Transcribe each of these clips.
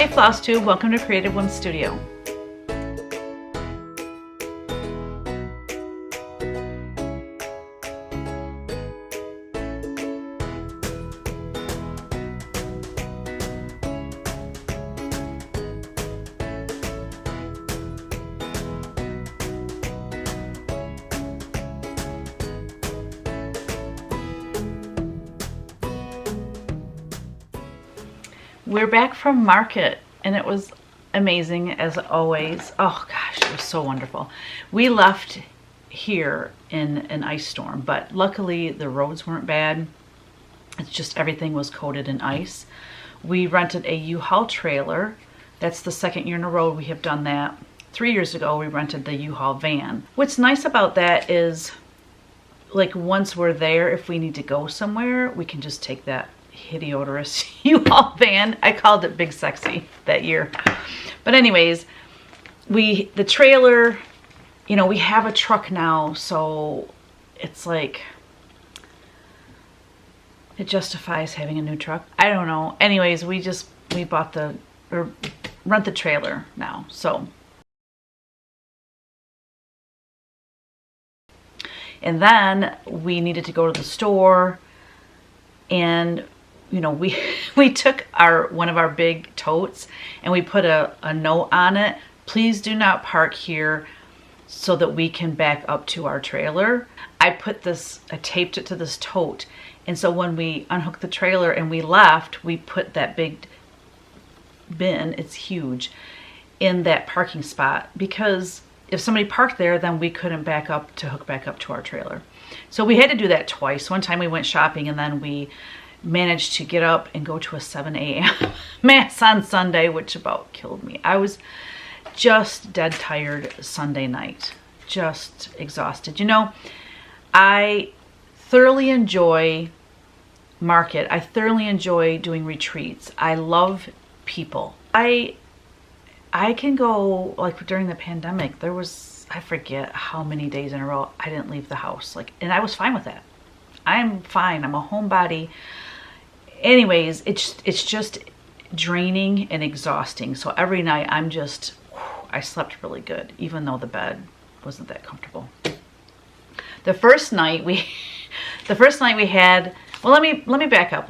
Hey Flosstube, welcome to Creative Whim Studio. We're back from market and it was amazing as always. Oh gosh, it was so wonderful. We left here in an ice storm, but luckily the roads weren't bad. It's just everything was coated in ice. We rented a U-Haul trailer. That's the second year in a row we have done that. 3 years ago we rented the U-Haul van. What's nice about that is, like, once we're there, if we need to go somewhere, we can just take that hideous U-Haul van. I called it Big Sexy that year. But anyways, the trailer, you know, we have a truck now, so it's like, it justifies having a new truck. I don't know. Anyways, we bought rent the trailer now, so. And then we needed to go to the store, and you know, we took one of our big totes and we put a note on it. Please do not park here so that we can back up to our trailer. I taped it to this tote. And so when we unhooked the trailer and we left, we put that big bin, it's huge, in that parking spot, because if somebody parked there, then we couldn't hook back up to our trailer. So we had to do that twice. One time we went shopping and then we managed to get up and go to a 7 a.m. mass on Sunday, which about killed me. I was just dead tired Sunday night, just exhausted. You know, I thoroughly enjoy market. I thoroughly enjoy doing retreats. I love people. I can go, like during the pandemic, there was, I forget how many days in a row I didn't leave the house. And I was fine with that. I'm fine. I'm a homebody. Anyways, it's just draining and exhausting. So every night I slept really good, even though the bed wasn't that comfortable. The first night we had, well, let me back up.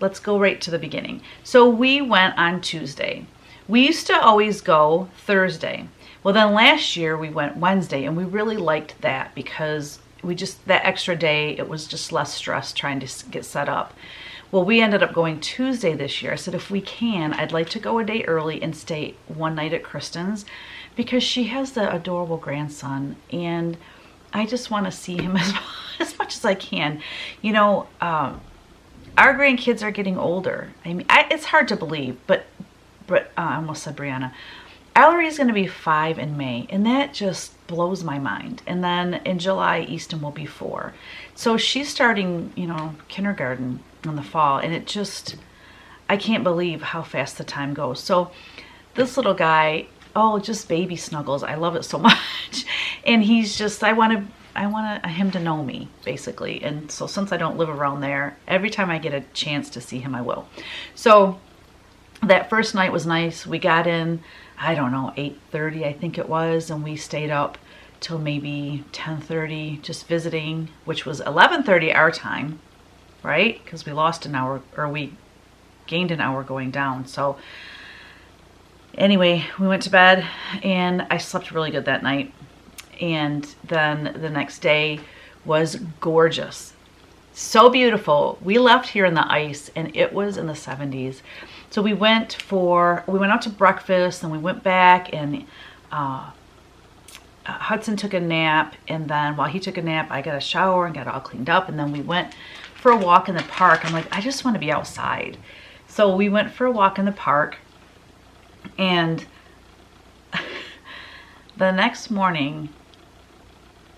Let's go right to the beginning. So we went on Tuesday. We used to always go Thursday. Well, then last year we went Wednesday, and we really liked that because that extra day, it was just less stress trying to get set up. Well, we ended up going Tuesday this year. I said, if we can, I'd like to go a day early and stay one night at Kristen's, because she has the adorable grandson and I just want to see him as much as I can. You know, our grandkids are getting older. I mean, it's hard to believe, but I almost said Brianna. Ellery is going to be 5 in May, and that just blows my mind. And then in July, Easton will be 4. So she's starting, you know, kindergarten in the fall, and I can't believe how fast the time goes. So this little guy, just baby snuggles. I love it so much. And he's just, I want him to know me, basically. And so since I don't live around there, every time I get a chance to see him, I will. So that first night was nice. We got in, I don't know, 8:30 I think it was, and we stayed up till maybe 10:30 just visiting, which was 11:30 our time, right? Because we lost an hour, or we gained an hour going down. So anyway, we went to bed and I slept really good that night. And then the next day was gorgeous. So beautiful. We left here in the ice and it was in the 70s. So we went out to breakfast and we went back, and Hudson took a nap, and then while he took a nap, I got a shower and got all cleaned up, and then we went for a walk in the park. I'm like, I just want to be outside. So we went for a walk in the park, and the next morning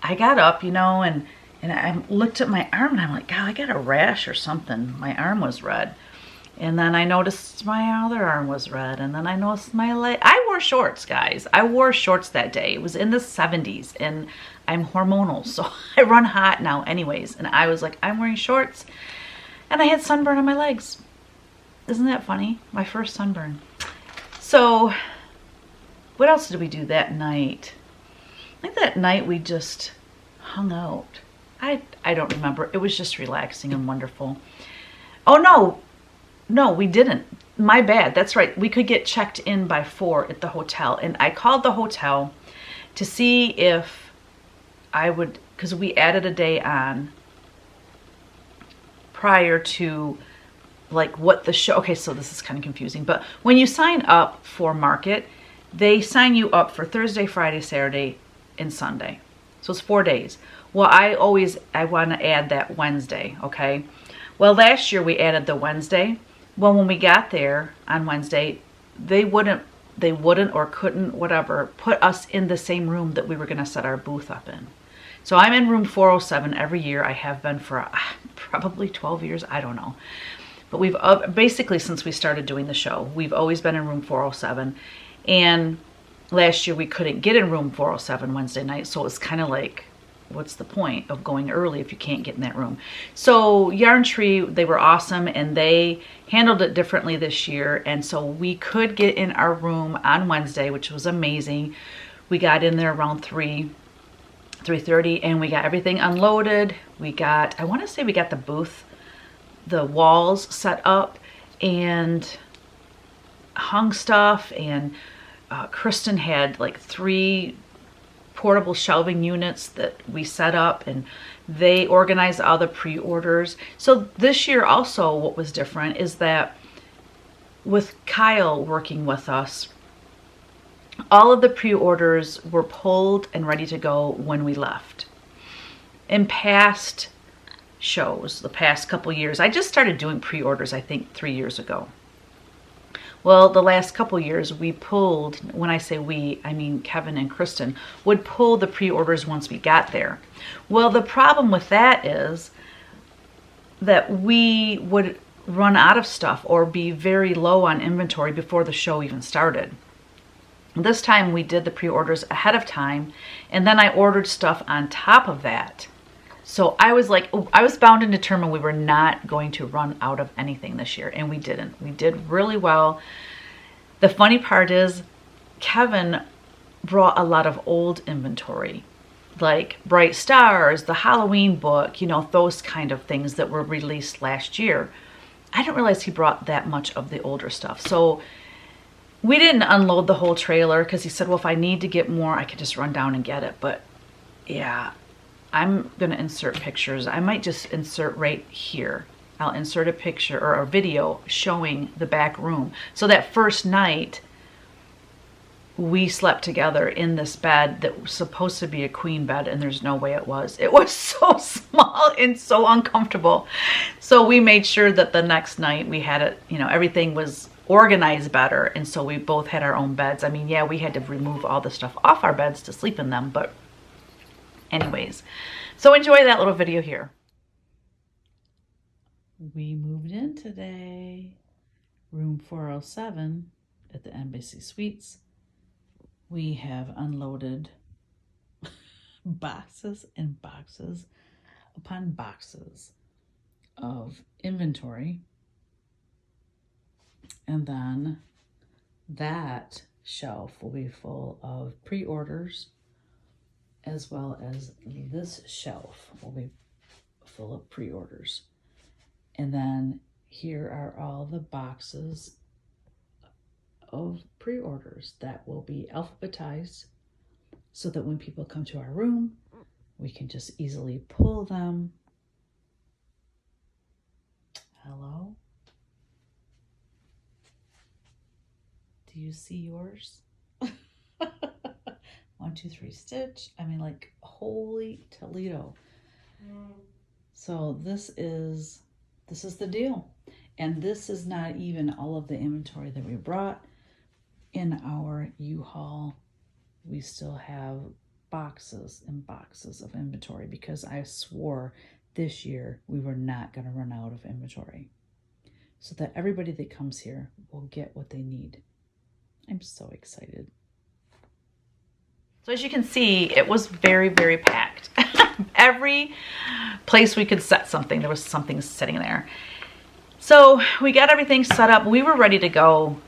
I got up, you know, and I looked at my arm and I'm like, God, I got a rash or something. My arm was red. And then I noticed my other arm was red. And then I noticed my leg. I wore shorts, guys. I wore shorts that day. It was in the 70s and I'm hormonal. So I run hot now anyways. And I was like, I'm wearing shorts. And I had sunburn on my legs. Isn't that funny? My first sunburn. So what else did we do that night? I think that night we just hung out. I don't remember. It was just relaxing and wonderful. Oh no, we didn't. My bad. That's right. We could get checked in by 4 at the hotel. And I called the hotel to see if I would, because we added a day on prior to like what the show, okay, so this is kind of confusing, but when you sign up for Market, they sign you up for Thursday, Friday, Saturday, and Sunday. So it's 4 days. Well, I want to add that Wednesday, okay? Well, last year we added the Wednesday. Well, when we got there on Wednesday, they wouldn't or couldn't, whatever, put us in the same room that we were going to set our booth up in. So I'm in room 407 every year. I have been for probably 12 years. I don't know. But we've basically, since we started doing the show, we've always been in room 407. And last year we couldn't get in room 407 Wednesday night. So it's kind of like, what's the point of going early if you can't get in that room? So Yarn Tree, they were awesome, and they handled it differently this year. And so we could get in our room on Wednesday, which was amazing. We got in there around 3:30, and we got everything unloaded. I want to say we got the booth, the walls set up and hung stuff. And Kristen had like 3 portable shelving units that we set up, and they organized all the pre-orders. So this year also what was different is that with Kyle working with us, all of the pre-orders were pulled and ready to go when we left. In past shows, the past couple years, I just started doing pre-orders I think 3 years ago. Well, the last couple years we pulled, when I say we, I mean Kevin and Kristen, would pull the pre-orders once we got there. Well, the problem with that is that we would run out of stuff or be very low on inventory before the show even started. This time we did the pre-orders ahead of time, and then I ordered stuff on top of that. So I was like, I was bound and determined we were not going to run out of anything this year, and we didn't. We did really well. The funny part is Kevin brought a lot of old inventory, like Bright Stars, the Halloween book, you know, those kind of things that were released last year. I didn't realize he brought that much of the older stuff. So we didn't unload the whole trailer because he said, well, if I need to get more, I could just run down and get it. But yeah, I'm going to insert pictures. I might just insert right here. I'll insert a picture or a video showing the back room. So that first night, we slept together in this bed that was supposed to be a queen bed, and there's no way it was. It was so small and so uncomfortable. So we made sure that the next night we had it, you know, everything was organized better. And so we both had our own beds. I mean, yeah, we had to remove all the stuff off our beds to sleep in them, but anyways, so enjoy that little video here. We moved in today, room 407 at the Embassy Suites. We have unloaded boxes and boxes upon boxes of inventory. And then that shelf will be full of pre-orders, as well as this shelf will be full of pre-orders. And then here are all the boxes of pre-orders that will be alphabetized so that when people come to our room, we can just easily pull them. Hello? Do you see yours? 1, 2, 3 stitch. I mean, like, holy Toledo. So this is the deal. And this is not even all of the inventory that we brought in our U-Haul. We still have boxes and boxes of inventory because I swore this year we were not going to run out of inventory, so that everybody that comes here will get what they need. I'm so excited. So as you can see, it was very, very packed. Every place we could set something, there was something sitting there. So we got everything set up. We were ready to go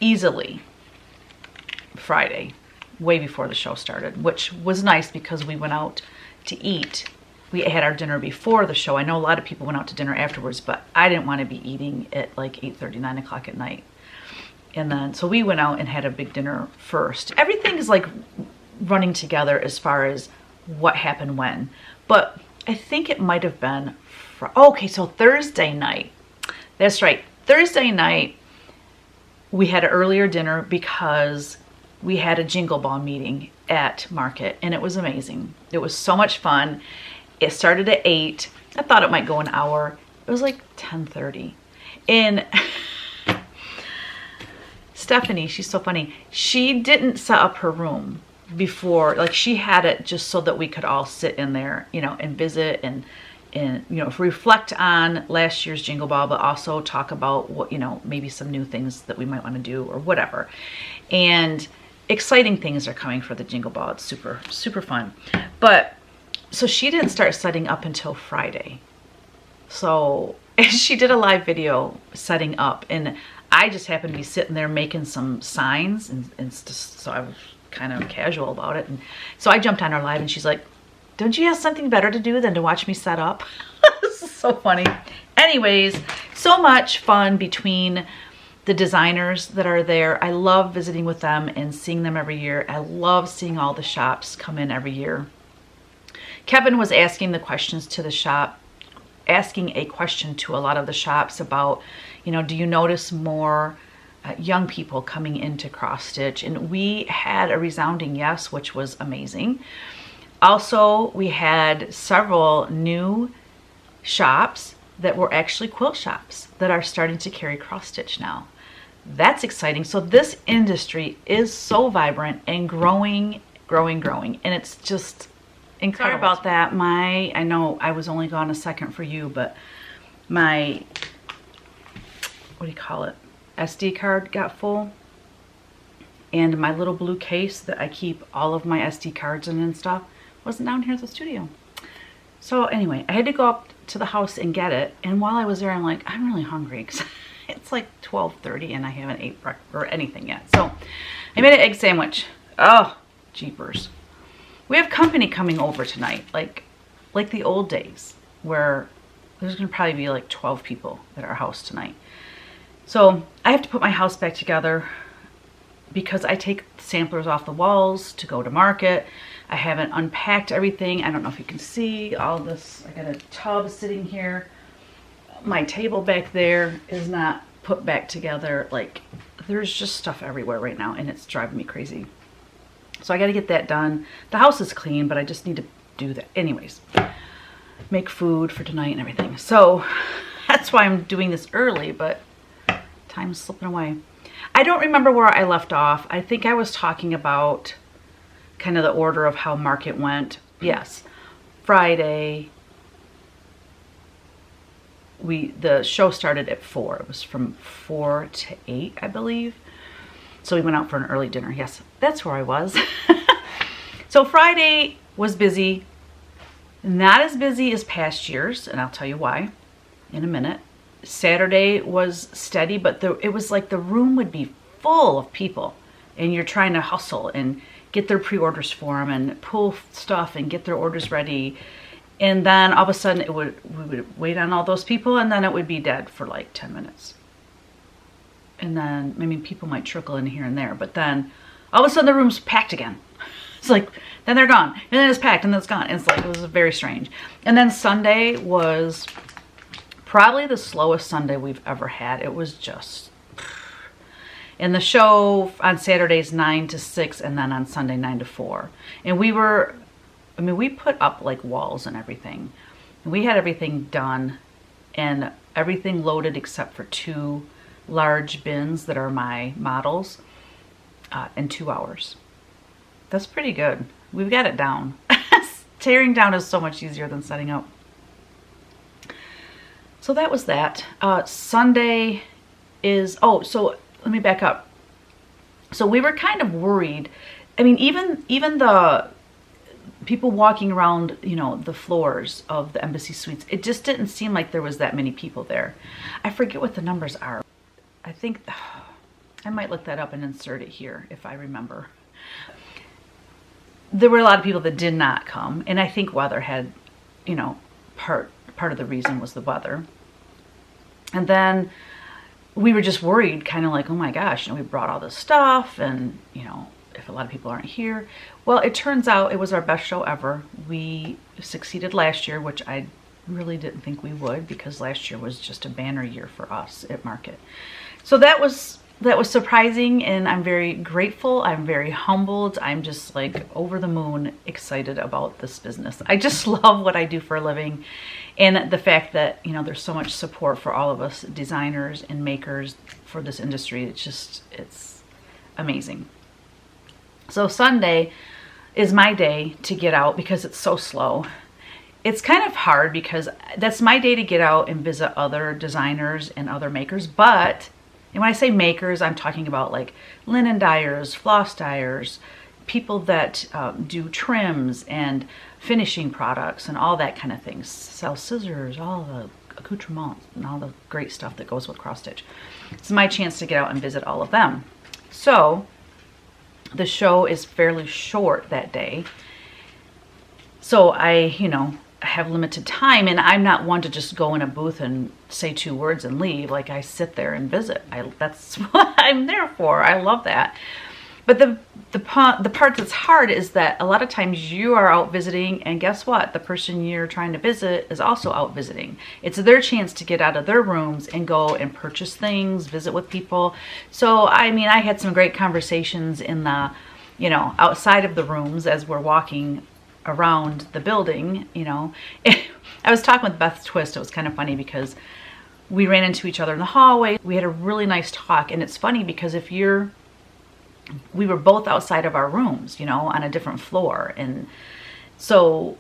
easily Friday, way before the show started, which was nice because we went out to eat. We had our dinner before the show. I know a lot of people went out to dinner afterwards, but I didn't want to be eating at like 8:30, 9 o'clock at night. And then, so we went out and had a big dinner first. Everything is like running together as far as what happened when. But I think it might have been, okay, so Thursday night. That's right. Thursday night, we had an earlier dinner because we had a Jingle Ball meeting at Market, and it was amazing. It was so much fun. It started at 8. I thought it might go an hour. It was like 10:30. And Stephanie, she's so funny. She didn't set up her room before. Like, she had it just so that we could all sit in there, you know, and visit and you know, reflect on last year's Jingle Ball, but also talk about what, you know, maybe some new things that we might want to do or whatever. And exciting things are coming for the Jingle Ball. It's super, super fun. But so she didn't start setting up until Friday. So she did a live video setting up, and I just happened to be sitting there making some signs, and so I was kind of casual about it. And so I jumped on her live, and she's like, "Don't you have something better to do than to watch me set up?" This is so funny. Anyways, so much fun between the designers that are there. I love visiting with them and seeing them every year. I love seeing all the shops come in every year. Kevin was asking the questions to the shop, asking a question to a lot of the shops about, you know, do you notice more young people coming into cross stitch? And we had a resounding yes, which was amazing. Also, we had several new shops that were actually quilt shops that are starting to carry cross stitch now. That's exciting. So this industry is so vibrant and growing, and it's just incredible. Sorry about that. I know I was only gone a second for you, but my, what do you call it, SD card got full, and my little blue case that I keep all of my SD cards in and stuff wasn't down here at the studio. So anyway, I had to go up to the house and get it, and while I was there, I'm like, I'm really hungry because it's like 12:30 and I haven't ate breakfast or anything yet. So I made an egg sandwich. Oh, jeepers. We have company coming over tonight, like the old days, where there's gonna probably be like 12 people at our house tonight. So I have to put my house back together because I take samplers off the walls to go to Market. I haven't unpacked everything. I don't know if you can see all this. I got a tub sitting here. My table back there is not put back together. Like, there's just stuff everywhere right now, and it's driving me crazy. So I got to get that done. The house is clean, but I just need to do that. Anyways, make food for tonight and everything. So that's why I'm doing this early, but time's slipping away. I don't remember where I left off. I think I was talking about kind of the order of how Market went. Yes, Friday, the show started at 4. It was from 4 to 8, I believe. So we went out for an early dinner. Yes, that's where I was. So Friday was busy. Not as busy as past years, and I'll tell you why in a minute. Saturday was steady, but it was like the room would be full of people, and you're trying to hustle and get their pre-orders for them and pull stuff and get their orders ready. And then all of a sudden we would wait on all those people, and then it would be dead for like 10 minutes. And then, I mean, people might trickle in here and there, but then all of a sudden the room's packed again. It's like, then they're gone, and then it's packed, and then it's gone. It's like, it was very strange. And then Sunday was probably the slowest Sunday we've ever had. It was just, and the show on Saturdays 9 to 6, and then on Sunday 9 to 4. And we put up like walls and everything. We had everything done and everything loaded except for 2 large bins that are my models in 2 hours. That's pretty good. We've got it down. Tearing down is so much easier than setting up. So that was that. Sunday is, so let me back up. So we were kind of worried. I mean, even the people walking around, you know, the floors of the Embassy Suites, it just didn't seem like there was that many people there. I forget what the numbers are. I think I might look that up and insert it here if I remember. There were a lot of people that did not come, and I think weather had, you know, part of the reason was the weather. And then we were just worried, kind of like, oh my gosh, you know, we brought all this stuff, and, you know, if a lot of people aren't here. Well, it turns out it was our best show ever. We succeeded last year, which I really didn't think we would, because last year was just a banner year for us at Market. So that was surprising, and I'm very grateful. I'm very humbled. I'm just like over the moon excited about this business. I just love what I do for a living, and the fact that, you know, there's so much support for all of us designers and makers for this industry. It's amazing. So Sunday is my day to get out because it's so slow. It's kind of hard because that's my day to get out and visit other designers and other makers, but, and when I say makers, I'm talking about like linen dyers, floss dyers, people that do trims and finishing products and all that kind of things, sell scissors, all the accoutrements and all the great stuff that goes with cross stitch. It's my chance to get out and visit all of them. So the show is fairly short that day. So I, you know, have limited time, and I'm not one to just go in a booth and say 2 words and leave. Like, I sit there and visit. That's what I'm there for. I love that. But the part that's hard is that a lot of times you are out visiting, and guess what? The person you're trying to visit is also out visiting. It's their chance to get out of their rooms and go and purchase things, visit with people. So, I mean, I had some great conversations in the, you know, outside of the rooms as we're walking around the building, you know. I was talking with Beth Twist. It was kind of funny because we ran into each other in the hallway. We had a really nice talk, and it's funny because we were both outside of our rooms, you know, on a different floor, and so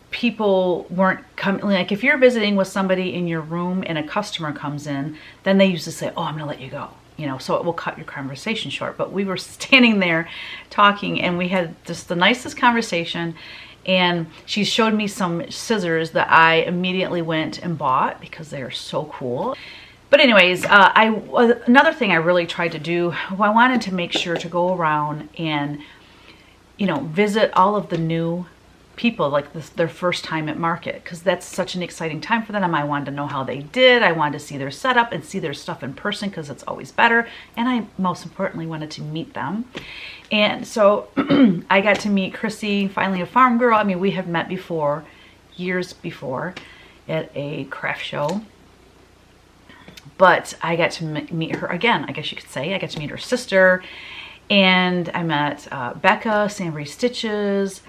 people weren't coming. Like, if you're visiting with somebody in your room and a customer comes in, then they usually say, oh, I'm gonna let you go, you know, so it will cut your conversation short. But we were standing there talking, and we had just the nicest conversation, and she showed me some scissors that I immediately went and bought because they are so cool. But anyways, another thing I really tried to do, I wanted to make sure to go around and, you know, visit all of the new people, like their first time at Market, because that's such an exciting time for them. I wanted to know how they did. I wanted to see their setup and see their stuff in person, because it's always better. And I, most importantly, wanted to meet them. And so I got to meet Chrissy, finally a farm girl. I mean, we have met before, years before, at a craft show. But I got to meet her again, I guess you could say. I got to meet her sister, and I met Becca, Savory Stitches.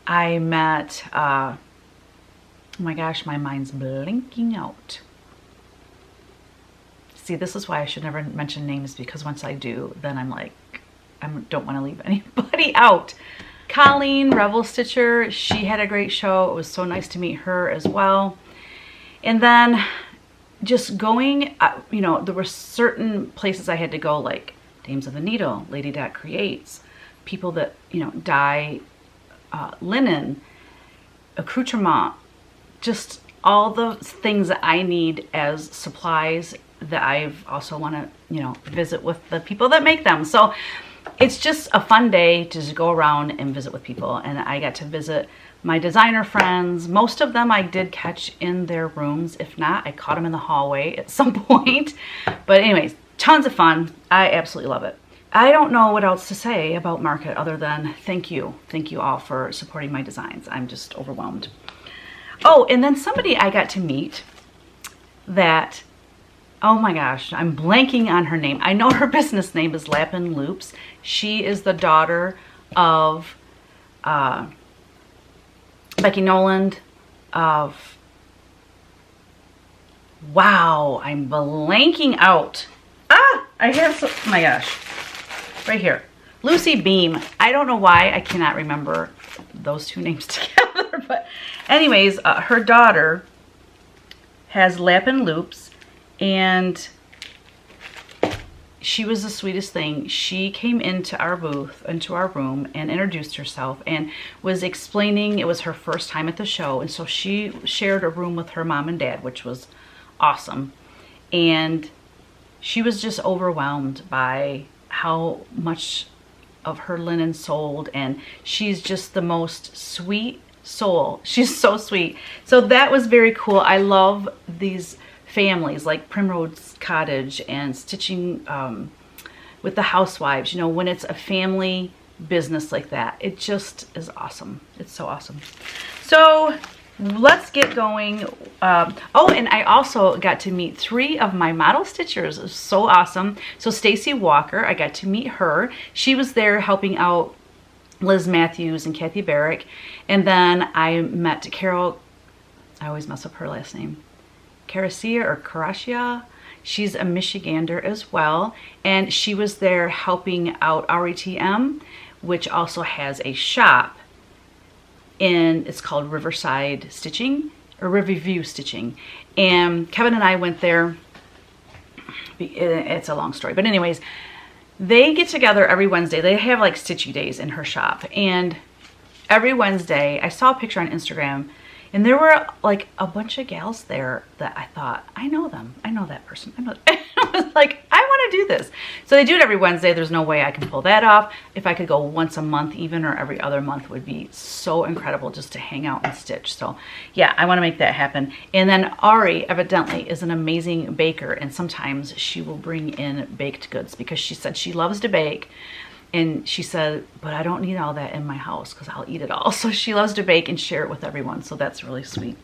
I met, oh my gosh, my mind's blinking out. See, this is why I should never mention names, because once I do, then I'm like, I don't want to leave anybody out. Colleen, Revel Stitcher, she had a great show. It was so nice to meet her as well. And then just going, you know, there were certain places I had to go, like Dames of the Needle, Lady Dot Creates, people that, you know, dye linen, accoutrement, just all the things that I need as supplies that I've also want to, you know, visit with the people that make them. So it's just a fun day to just go around and visit with people. And I got to visit my designer friends. Most of them I did catch in their rooms. If not, I caught them in the hallway at some point. But anyways, tons of fun. I absolutely love it. I don't know what else to say about Market other than thank you. Thank you all for supporting my designs. I'm just overwhelmed. Oh, and then somebody I got to meet that, oh my gosh, I'm blanking on her name. I know her business name is Lappin Loops. She is the daughter of Becky Noland of, wow, I'm blanking out. I have, oh my gosh, right here. Lucy Beam. I don't know why I cannot remember those two names together, but anyways, her daughter has Lappin Loops, and she was the sweetest thing. She came into our booth, into our room, and introduced herself and was explaining it was her first time at the show. And so she shared a room with her mom and dad, which was awesome. And she was just overwhelmed by how much of her linen sold, and she's just the most sweet soul. She's so sweet. So that was very cool. I love these families like Primrose Cottage and Stitching with the Housewives, you know, when it's a family business like that. It just is awesome. It's so awesome. So let's get going. Oh, and I also got to meet 3 of my model stitchers. It was so awesome. So Stacy Walker, I got to meet her. She was there helping out Liz Matthews and Kathy Barrick. And then I met Carol, I always mess up her last name, Caracia or Caracia. She's a Michigander as well. And she was there helping out RETM, which also has a shop in, it's called Riverside Stitching or Riverview Stitching. And Kevin and I went there. It's a long story, but anyways, they get together every Wednesday. They have like stitchy days in her shop, and every Wednesday I saw a picture on Instagram, and there were like a bunch of gals there that I thought, I know them. I know that person. I know. I was like, I want to do this. So they do it every Wednesday. There's no way I can pull that off. If I could go once a month even, or every other month, would be so incredible just to hang out and stitch. So yeah, I want to make that happen. And then Ari evidently is an amazing baker, and sometimes she will bring in baked goods because she said she loves to bake. And she said, but I don't need all that in my house because I'll eat it all. So she loves to bake and share it with everyone. So that's really sweet.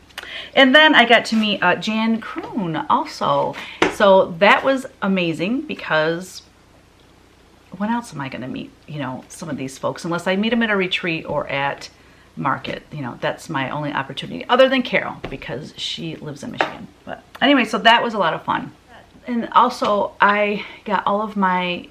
And then I got to meet Jan Kroon also. So that was amazing because when else am I going to meet, you know, some of these folks? Unless I meet them at a retreat or at market. You know, that's my only opportunity other than Carol because she lives in Michigan. But anyway, so that was a lot of fun. And also I got all of my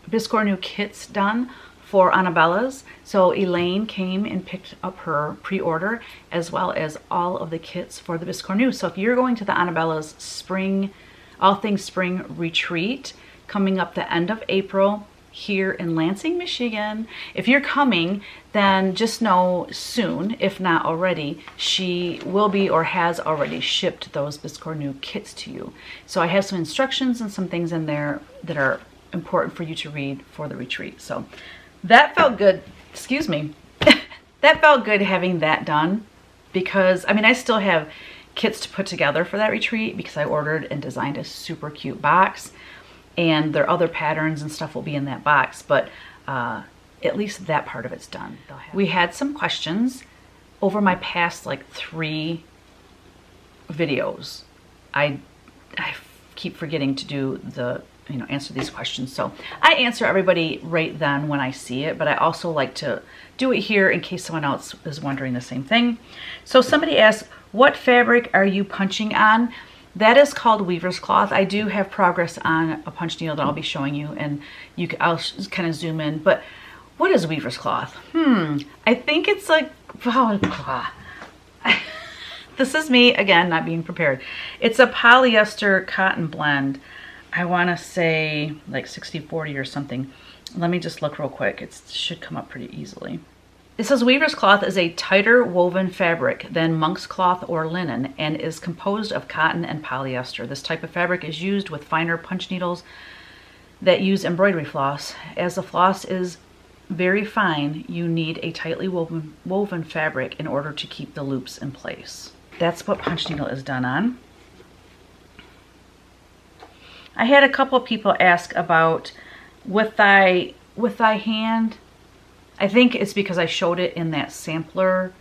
Biscore new kits done for Annabella's. So Elaine came and picked up her pre-order as well as all of the kits for the Biscore new. So if you're going to the Annabella's spring, all things spring retreat coming up the end of April here in Lansing, Michigan, if you're coming, then just know soon, if not already, she will be or has already shipped those Biscore new kits to you. So I have some instructions and some things in there that are important for you to read for the retreat. So that felt good. Excuse me. That felt good having that done because, I mean, I still have kits to put together for that retreat because I ordered and designed a super cute box, and their other patterns and stuff will be in that box, but at least that part of it's done. We had some questions over my past like 3 videos. I keep forgetting to do the, you know, answer these questions. So I answer everybody right then when I see it, but I also like to do it here in case someone else is wondering the same thing. So somebody asked, what fabric are you punching on? That is called weaver's cloth. I do have progress on a punch needle that I'll be showing you, and I'll kind of zoom in. But what is weaver's cloth? I think it's like, this is me again, not being prepared. It's a polyester cotton blend. I want to say like 60-40 or something. Let me just look real quick. It should come up pretty easily. It says weaver's cloth is a tighter woven fabric than monk's cloth or linen and is composed of cotton and polyester. This type of fabric is used with finer punch needles that use embroidery floss. As the floss is very fine, you need a tightly woven fabric in order to keep the loops in place. That's what punch needle is done on. I had a couple of people ask about with thy hand. I think it's because I showed it in that sampler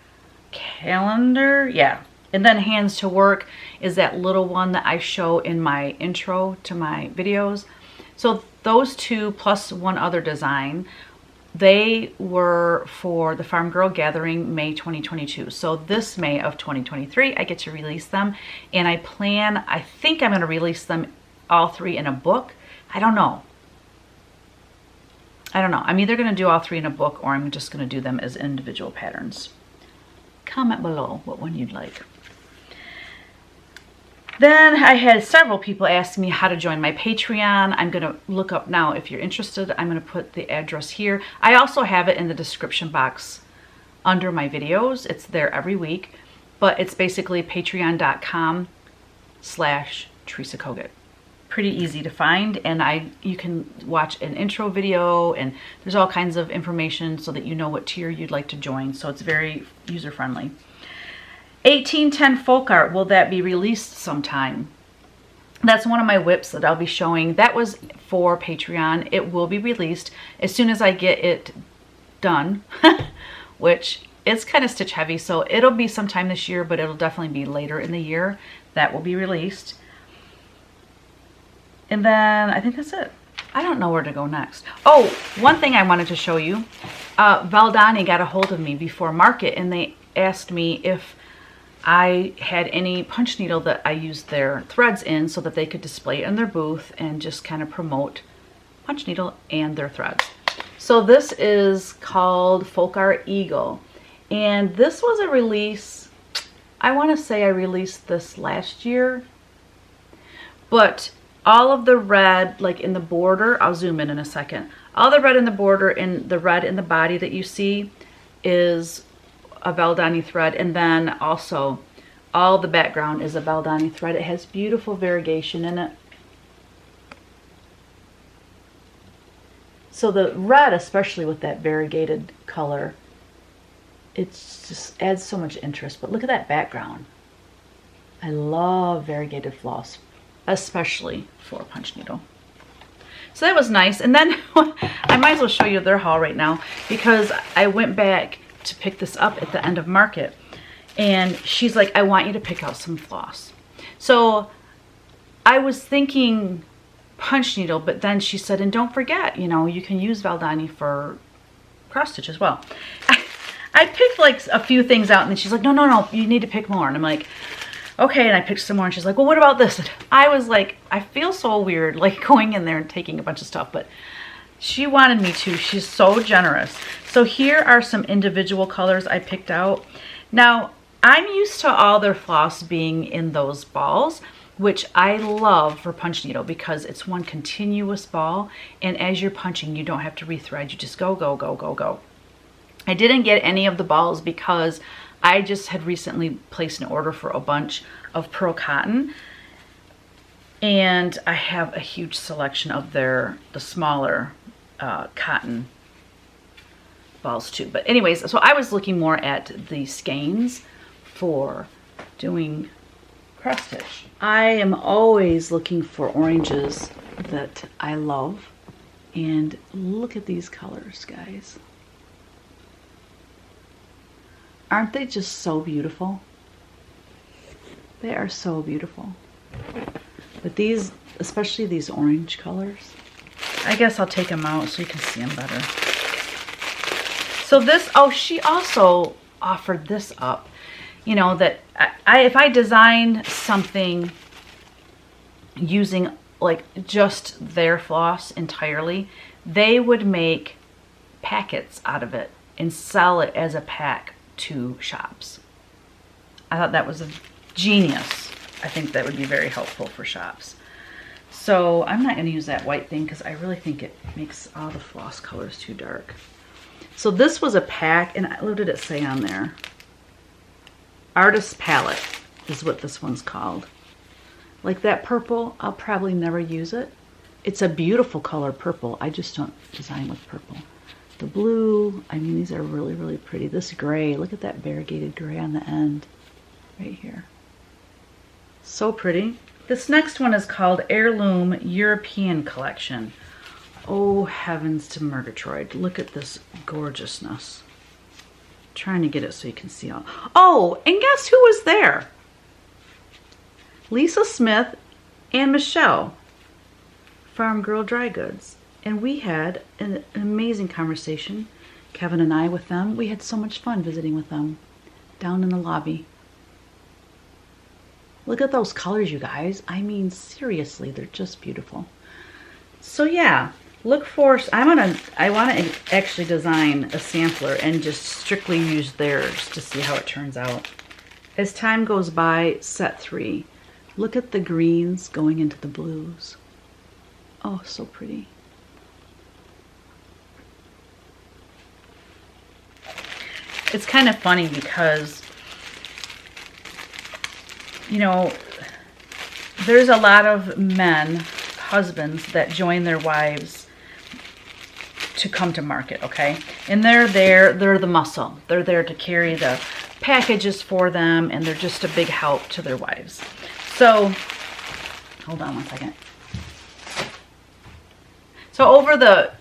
calendar. Yeah. And then hands to work is that little one that I show in my intro to my videos. So those 2 plus one other design, they were for the Farm Girl Gathering May 2022. So this May of 2023, I get to release them. And I think I'm going to release them all 3 in a book. I don't know. I'm either going to do all 3 in a book or I'm just going to do them as individual patterns. Comment below what one you'd like. Then I had several people ask me how to join my Patreon. I'm going to look up now if you're interested. I'm going to put the address here. I also have it in the description box under my videos. It's there every week, but it's basically patreon.com/Teresa Kogut. pretty easy to find, and you can watch an intro video, and there's all kinds of information so that you know what tier you'd like to join. So it's very user-friendly. 1810 Folk Art, will that be released sometime? That's one of my whips that I'll be showing. That was for Patreon. It will be released as soon as I get it done, which it's kind of stitch heavy, so it'll be sometime this year, but it'll definitely be later in the year that will be released. And then I think that's it. I don't know where to go next. Oh, one thing I wanted to show you. Valdani got a hold of me before market, and they asked me if I had any punch needle that I used their threads in so that they could display it in their booth and just kind of promote punch needle and their threads. So this is called Folk Art Eagle, and this was a release, I want to say I released this last year, but all of the red, like in the border, I'll zoom in a second, all the red in the border and the red in the body that you see is a Valdani thread, and then also all the background is a Valdani thread. It has beautiful variegation in it. So the red, especially with that variegated color, it just adds so much interest. But look at that background. I love variegated floss, especially for a punch needle. So that was nice. And then I might as well show you their haul right now, because I went back to pick this up at the end of market, and she's like, I want you to pick out some floss. So I was thinking punch needle, but then she said, and don't forget, you know, you can use Valdani for cross stitch as well. I picked like a few things out, and then she's like, no, you need to pick more. And I'm like, okay, and I picked some more, and she's like, well, what about this? And I was like, I feel so weird like going in there and taking a bunch of stuff, but she wanted me to. She's so generous. So here are some individual colors I picked out. Now, I'm used to all their floss being in those balls, which I love for punch needle because it's one continuous ball, and as you're punching, you don't have to rethread. You just go, go, go, go, go. I didn't get any of the balls because I just had recently placed an order for a bunch of pearl cotton, and I have a huge selection of the smaller cotton balls too. But anyways, so I was looking more at the skeins for doing cross stitch. I am always looking for oranges that I love, and look at these colors, guys. Aren't they just so beautiful? They are so beautiful. But these, especially these orange colors, I guess I'll take them out so you can see them better. So this, oh, she also offered this up. You know, that if I design something using like just their floss entirely, they would make packets out of it and sell it as a pack to shops. I thought that was a genius. I think that would be very helpful for shops. So I'm not going to use that white thing because I really think it makes all the floss colors too dark. So this was a pack, and what did it say on there? Artist Palette is what this one's called. Like that purple, I'll probably never use it. It's a beautiful color, purple. I just don't design with purple. The blue, I mean, these are really, really pretty. This gray, look at that variegated gray on the end right here. So pretty. This next one is called Heirloom European Collection. Oh, heavens to Murgatroyd. Look at this gorgeousness. I'm trying to get it so you can see all. Oh, and guess who was there? Lisa Smith and Michelle, Farm Girl Dry Goods. And we had an amazing conversation, Kevin and I, with them. We had so much fun visiting with them down in the lobby. Look at those colors, you guys. I mean, seriously, they're just beautiful. So yeah, look for, I want to actually design a sampler and just strictly use theirs to see how it turns out. As time goes by, set 3. Look at the greens going into the blues. Oh, so pretty. It's kind of funny because, you know, there's a lot of men husbands that join their wives to come to market, okay? And they're the muscle. They're there to carry the packages for them, and they're just a big help to their wives. So, hold on one second. So over the,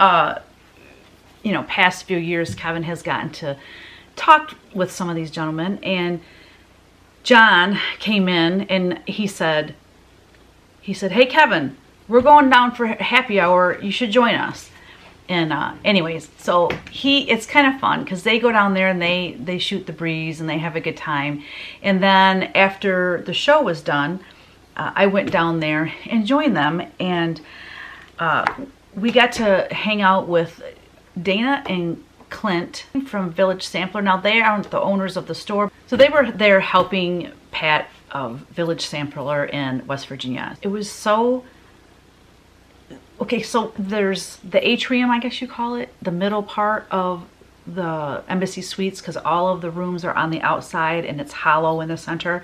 past few years, Kevin has gotten to talk with some of these gentlemen, and John came in and he said, hey, Kevin, we're going down for happy hour. You should join us. And anyways, so it's kind of fun because they go down there and they shoot the breeze and they have a good time. And then after the show was done, I went down there and joined them, and we got to hang out with Dana and Clint from Village Sampler. Now, they aren't the owners of the store, so they were there helping Pat of Village Sampler in West Virginia. It was so... Okay, so there's the atrium, I guess you call it, the middle part of the Embassy Suites, because all of the rooms are on the outside and it's hollow in the center.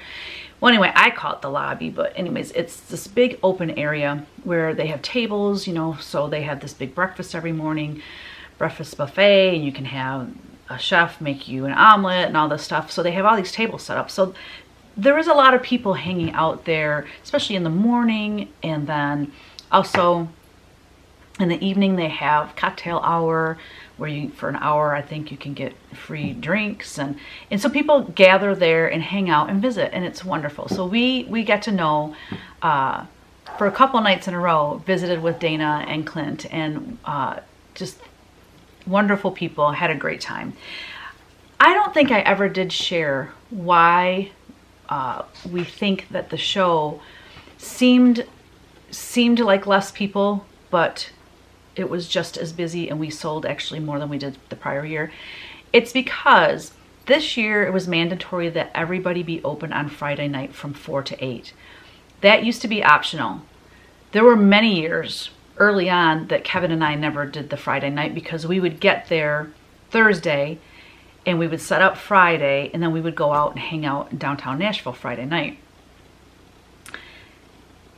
Well, anyway, I call it the lobby, but anyways, it's this big open area where they have tables, so they have this big breakfast every morning, breakfast buffet, and you can have a chef make you an omelet and all this stuff. So they have all these tables set up. So there is a lot of people hanging out there, especially in the morning, and then also in the evening they have cocktail hour where for an hour I think you can get free drinks, and so people gather there and hang out and visit, and it's wonderful. So we get to know for a couple nights in a row, visited with Dana and Clint, and just wonderful people, had a great time. I don't think I ever did share why we think that the show seemed like less people, but it was just as busy, and we sold actually more than we did the prior year. It's because this year it was mandatory that everybody be open on Friday night from 4 to 8. That used to be optional. There were many years early on that Kevin and I never did the Friday night because we would get there Thursday and we would set up Friday, and then we would go out and hang out in downtown Nashville Friday night.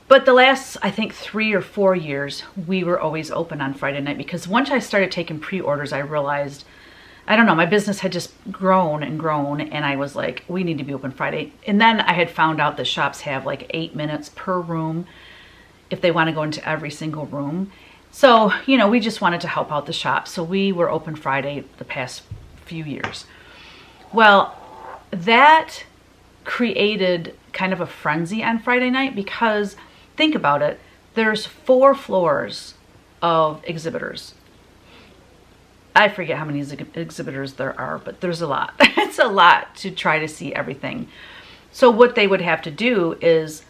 But the last, I think, 3 or 4 years, we were always open on Friday night, because once I started taking pre-orders, I realized, I don't know, my business had just grown and grown, and I was like, we need to be open Friday. And then I had found out that shops have like 8 minutes per room if they want to go into every single room. So, we just wanted to help out the shop. So we were open Friday the past few years. Well, that created kind of a frenzy on Friday night, because think about it, there's 4 floors of exhibitors. I forget how many exhibitors there are, but there's a lot. It's a lot to try to see everything. So what they would have to do is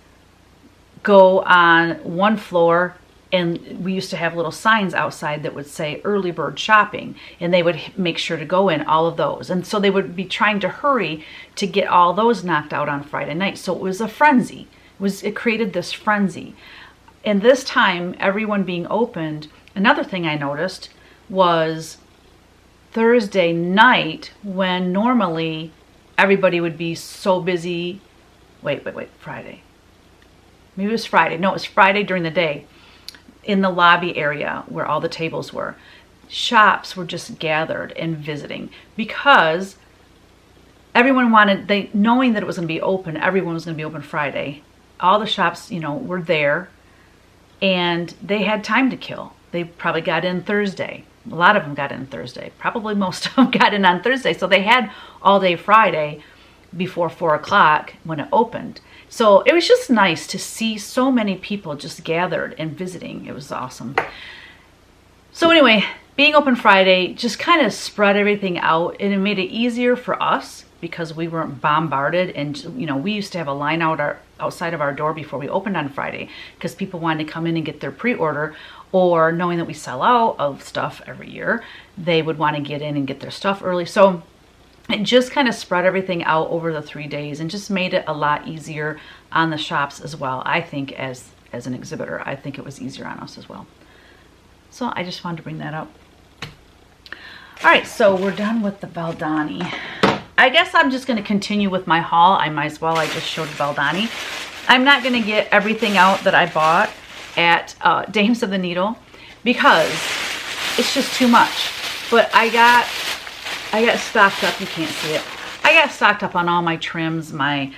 go on one floor, and we used to have little signs outside that would say early bird shopping, and they would make sure to go in all of those. And so they would be trying to hurry to get all those knocked out on Friday night. So it was a frenzy. It created this frenzy. And this time, everyone being opened, another thing I noticed was Thursday night, when normally everybody would be so busy. Wait, Friday. Maybe it was Friday. No, it was Friday during the day. In the lobby area where all the tables were, shops were just gathered and visiting, because everyone wanted, knowing that it was going to be open, everyone was going to be open Friday. All the shops, were there, and they had time to kill. They probably got in Thursday. A lot of them got in Thursday. Probably most of them got in on Thursday. So they had all day Friday before 4 o'clock when it opened. So it was just nice to see so many people just gathered and visiting. It was awesome. So anyway, being open Friday just kind of spread everything out, and it made it easier for us because we weren't bombarded. And we used to have a line outside of our door before we opened on Friday, because people wanted to come in and get their pre-order, or knowing that we sell out of stuff every year, they would want to get in and get their stuff early. So it just kind of spread everything out over the 3 days and just made it a lot easier on the shops as well. I think as an exhibitor, I think it was easier on us as well. So I just wanted to bring that up. All right, so we're done with the Baldani. I guess I'm just going to continue with my haul. I might as well. I just showed Baldani. I'm not going to get everything out that I bought at Dames of the Needle because it's just too much. But I got stocked up. You can't see it. I got stocked up on all my trims. I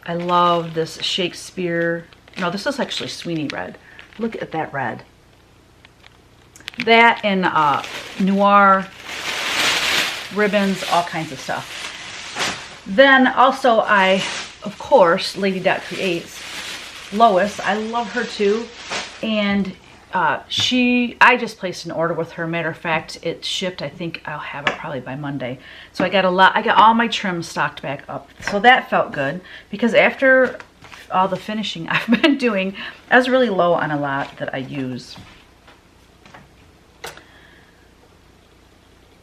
love this Shakespeare. No, this is actually Sweeney red. Look at that red. That and noir ribbons, all kinds of stuff. Then also of course, Lady Dot Creates. Lois, I love her too. And I just placed an order with her. Matter of fact, it shipped. I think I'll have it probably by Monday. So I got all my trims stocked back up. So that felt good because after all the finishing I've been doing, I was really low on a lot that I use.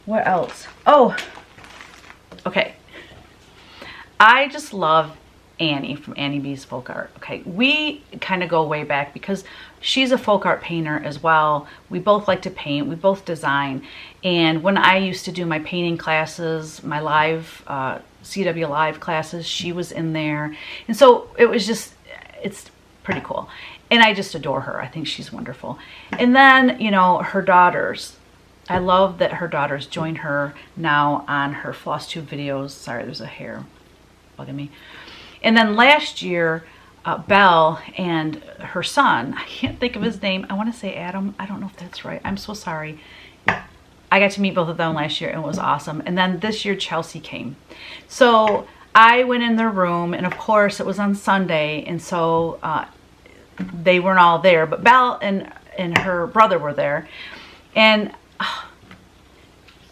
What else? Oh, okay. I just love Annie from Annie B's Folk Art. Okay, we kind of go way back because she's a folk art painter as well. We both like to paint. We both design. And when I used to do my painting classes, my live CW Live classes, she was in there. And so it's pretty cool. And I just adore her. I think she's wonderful. And then, you know, her daughters. I love that her daughters join her now on her Flosstube videos. Sorry, there's a hair bugging me. And then last year, Belle and her son, I can't think of his name. I want to say Adam. I don't know if that's right. I'm so sorry. I got to meet both of them last year and it was awesome. And then this year, Chelsea came. So I went in their room and of course it was on Sunday. And so they weren't all there, but Belle and her brother were there. And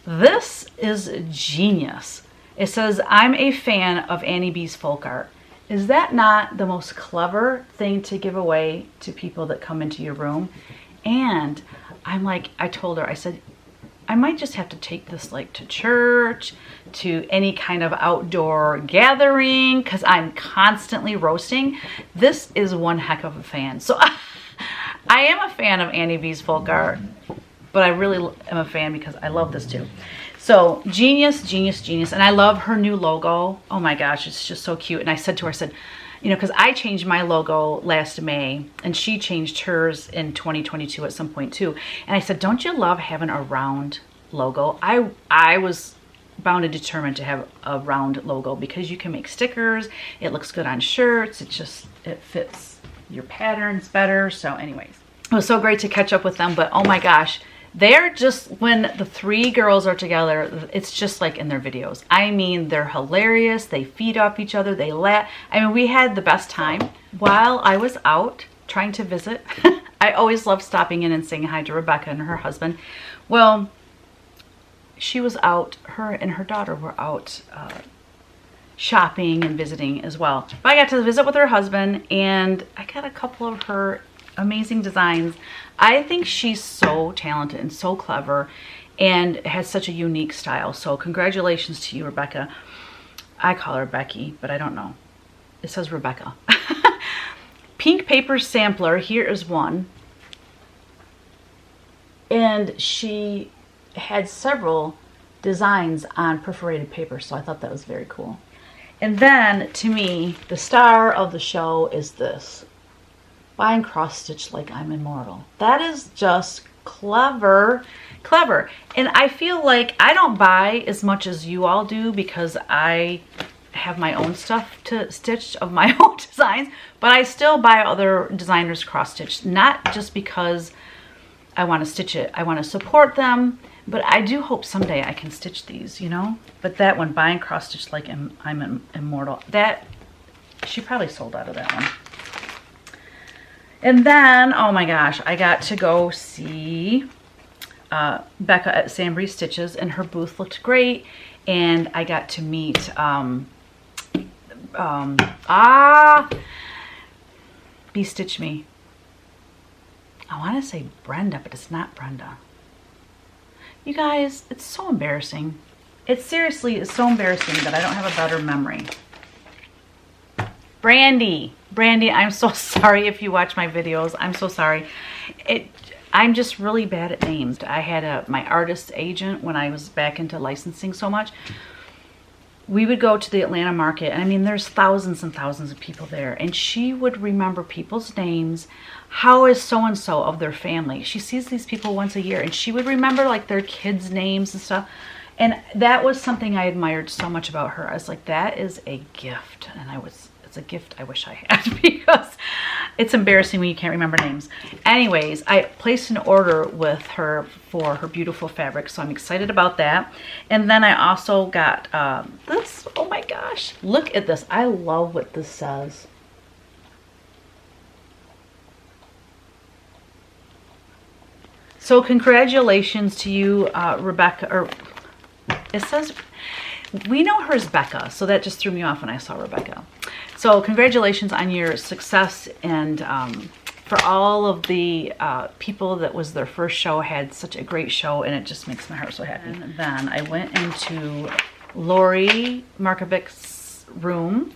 this is genius. It says, I'm a fan of Annie B's Folk Art. Is that not the most clever thing to give away to people that come into your room? And I'm like, I told her, I said, I might just have to take this like to church, to any kind of outdoor gathering, because I'm constantly roasting. This is one heck of a fan. So I am a fan of Annie B's Folk Art, but I really am a fan because I love this too. So genius, genius, genius. And I love her new logo. Oh my gosh, it's just so cute. And I said to her, I said, you know, because I changed my logo last May and she changed hers in 2022 at some point too. And I said, don't you love having a round logo? I was bound and determined to have a round logo because you can make stickers. It looks good on shirts. It fits your patterns better. So anyways, it was so great to catch up with them. But oh my gosh, they're just, when the three girls are together, it's just like in their videos. I mean, they're hilarious. They feed off each other. They laugh. I mean, we had the best time while I was out trying to visit. I always love stopping in and saying hi to Rebecca and her husband. Well, she was out, her and her daughter were out shopping and visiting as well. But I got to visit with her husband and I got a couple of her amazing designs. I think she's so talented and so clever and has such a unique style. So congratulations to you, Rebecca. I call her Becky, but I don't know. It says Rebecca. Pink paper sampler. Here is one. And she had several designs on perforated paper, so I thought that was very cool. And then, to me, the star of the show is this. Buy and cross stitch like I'm immortal. That is just clever. Clever. And I feel like I don't buy as much as you all do because I have my own stuff to stitch of my own designs, but I still buy other designers cross stitch, not just because I want to stitch it. I want to support them, but I do hope someday I can stitch these, you know? But that one, buy and cross stitch like I'm immortal, that, she probably sold out of that one. And then, oh my gosh, I got to go see Becca at Sambry Stitches, and her booth looked great. And I got to meet, Be Stitch Me. I want to say Brenda, but it's not Brenda. You guys, it's so embarrassing. It seriously is so embarrassing that I don't have a better memory. Brandy, I'm so sorry if you watch my videos. I'm so sorry. I'm just really bad at names. I had my artist agent when I was back into licensing so much. we would go to the Atlanta market, and I mean, there's thousands and thousands of people there, and she would remember people's names. How is so-and-so of their family? She sees these people once a year, and she would remember like their kids' names and stuff. And that was something I admired so much about her. I was like, that is a gift. And it's a gift I wish I had, because it's embarrassing when you can't remember names. Anyways, I placed an order with her for her beautiful fabric, so I'm excited about that. And then I also got this. Oh my gosh, look at this. I love what this says. So congratulations to you, Rebecca, or it says, we know her as Becca, so that just threw me off when I saw Rebecca. So congratulations on your success, and for all of the people that was their first show, had such a great show, and it just makes my heart so happy. And then I went into Lori Markovich's room,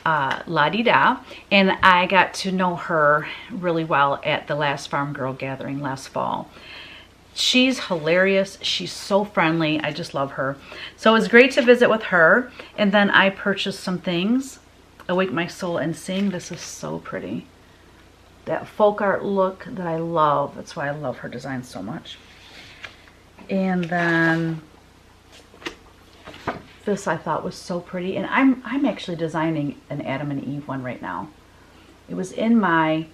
La-di-da, and I got to know her really well at the last Farm Girl gathering last fall. She's hilarious. She's so friendly. I just love her. So it was great to visit with her. And then I purchased some things. Awake My Soul and Sing. This is so pretty. That folk art look that I love. That's why I love her design so much. And then this I thought was so pretty. And I'm actually designing an Adam and Eve one right now. It was in my...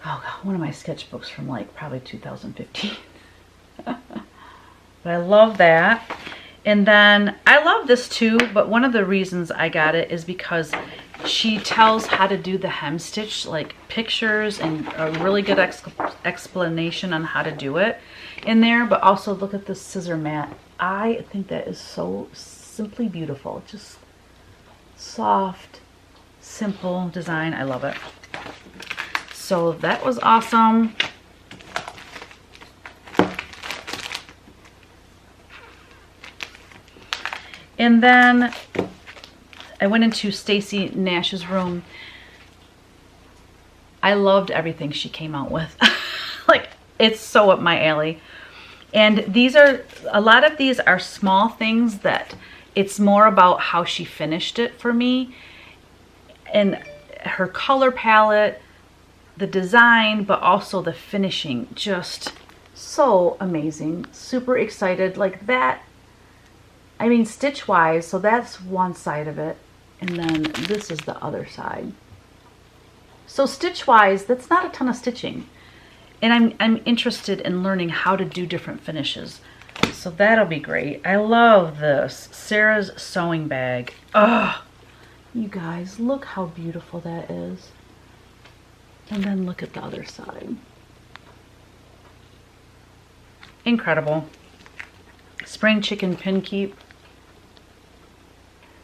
oh God, one of my sketchbooks from like probably 2015. But I love that. And then I love this too, but one of the reasons I got it is because she tells how to do the hem stitch, like pictures and a really good explanation on how to do it in there. But also look at this scissor mat. I think that is so simply beautiful. Just soft, simple design. I love it. So that was awesome. And then I went into Stacy Nash's room. I loved everything she came out with. Like, it's so up my alley. And these are, a lot of these are small things that it's more about how she finished it for me. And her color palette, the design, but also the finishing, just so amazing. Super excited. Like that, I mean, stitch wise, so that's one side of it, and then this is the other side. So stitch wise, that's not a ton of stitching, and I'm interested in learning how to do different finishes, so that'll be great. I love this Sarah's sewing bag. Oh, you guys, look how beautiful that is. And then look at the other side. Incredible. Spring chicken pin keep.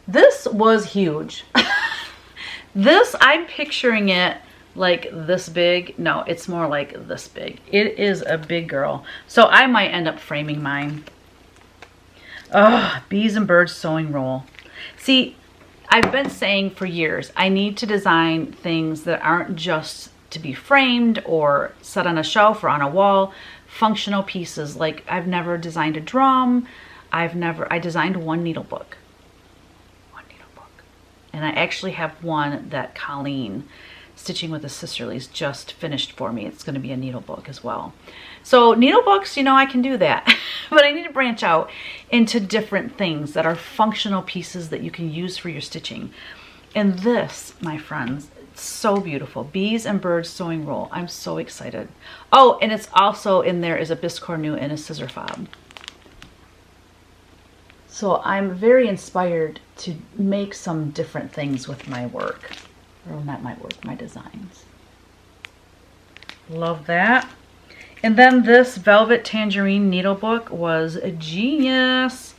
This was huge. This, I'm picturing it like this big. No, it's more like this big. It is a big girl. So I might end up framing mine. Oh, bees and birds sewing roll. See, I've been saying for years, I need to design things that aren't just to be framed or set on a shelf or on a wall. Functional pieces. Like, I've never designed a drum. I designed one needle book. And I actually have one that Colleen, Stitching with the Sisterlies, just finished for me. It's going to be a needle book as well. So needle books, you know, I can do that. But I need to branch out into different things that are functional pieces that you can use for your stitching. And this, my friends, it's so beautiful. Bees and birds sewing roll. I'm so excited. Oh, and it's also in there is a biscornu new and a scissor fob. So I'm very inspired to make some different things with my work. Or not my work, my designs. Love that. And then this Velvet Tangerine needlebook was a genius.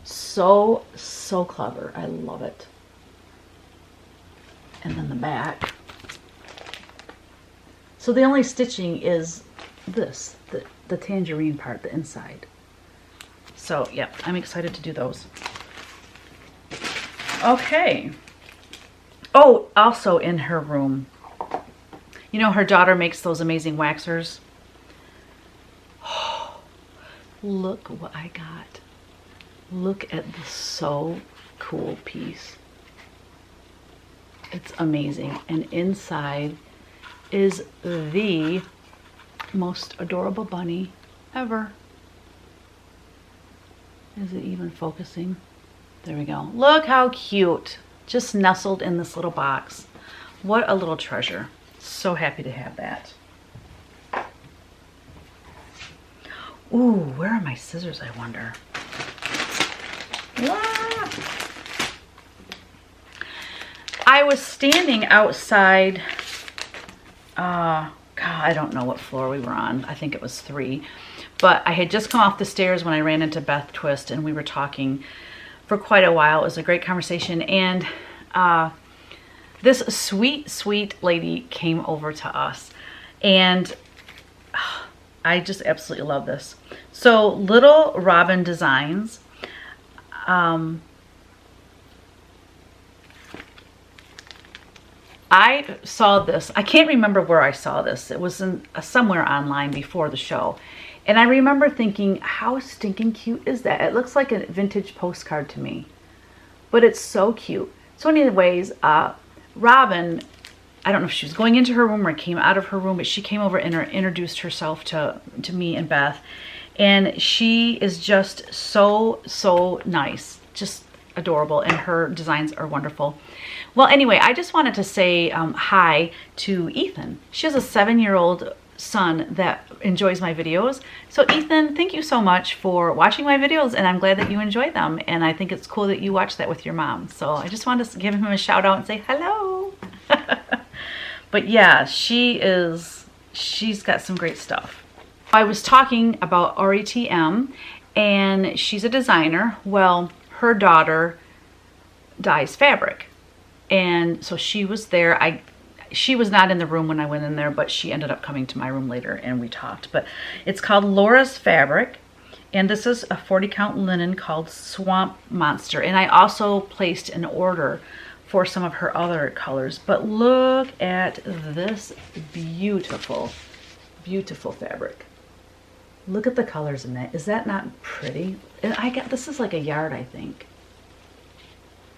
So, so clever. I love it. And then the back. So the only stitching is this, the tangerine part, the inside. So, yeah, I'm excited to do those. Okay. Oh, also in her room, you know, her daughter makes those amazing waxers. Oh, look what I got. Look at this so cool piece. It's amazing. And inside is the most adorable bunny ever. Is it even focusing? There we go. Look how cute. Just nestled in this little box. What a little treasure. So happy to have that. Ooh, where are my scissors, I wonder? Ah! I was standing outside, God, I don't know what floor we were on. I think it was 3. But I had just come off the stairs when I ran into Beth Twist, and we were talking for quite a while. It was a great conversation. And this sweet, sweet lady came over to us. And I just absolutely love this. So Little Robin Designs. I saw this. I can't remember where I saw this. It was in somewhere online before the show. And I remember thinking, how stinking cute is that? It looks like a vintage postcard to me. But it's so cute. So anyways, Robin, I don't know if she was going into her room or came out of her room, but she came over and introduced herself to me and Beth. And she is just so, so nice. Just adorable. And her designs are wonderful. Well, anyway, I just wanted to say hi to Ethan. She has a 7-year-old son that enjoys my videos. So Ethan, thank you so much for watching my videos, and I'm glad that you enjoy them. And I think it's cool that you watch that with your mom. So I just wanted to give him a shout out and say hello. But yeah, she's got some great stuff. I was talking about RETM, and she's a designer. Well, her daughter dyes fabric. And so she was there. She was not in the room when I went in there, but she ended up coming to my room later and we talked. But it's called Laura's Fabric. And this is a 40 count linen called Swamp Monster. And I also placed an order for some of her other colors. But look at this beautiful, beautiful fabric. Look at the colors in that. Is that not pretty? And this is like a yard, I think.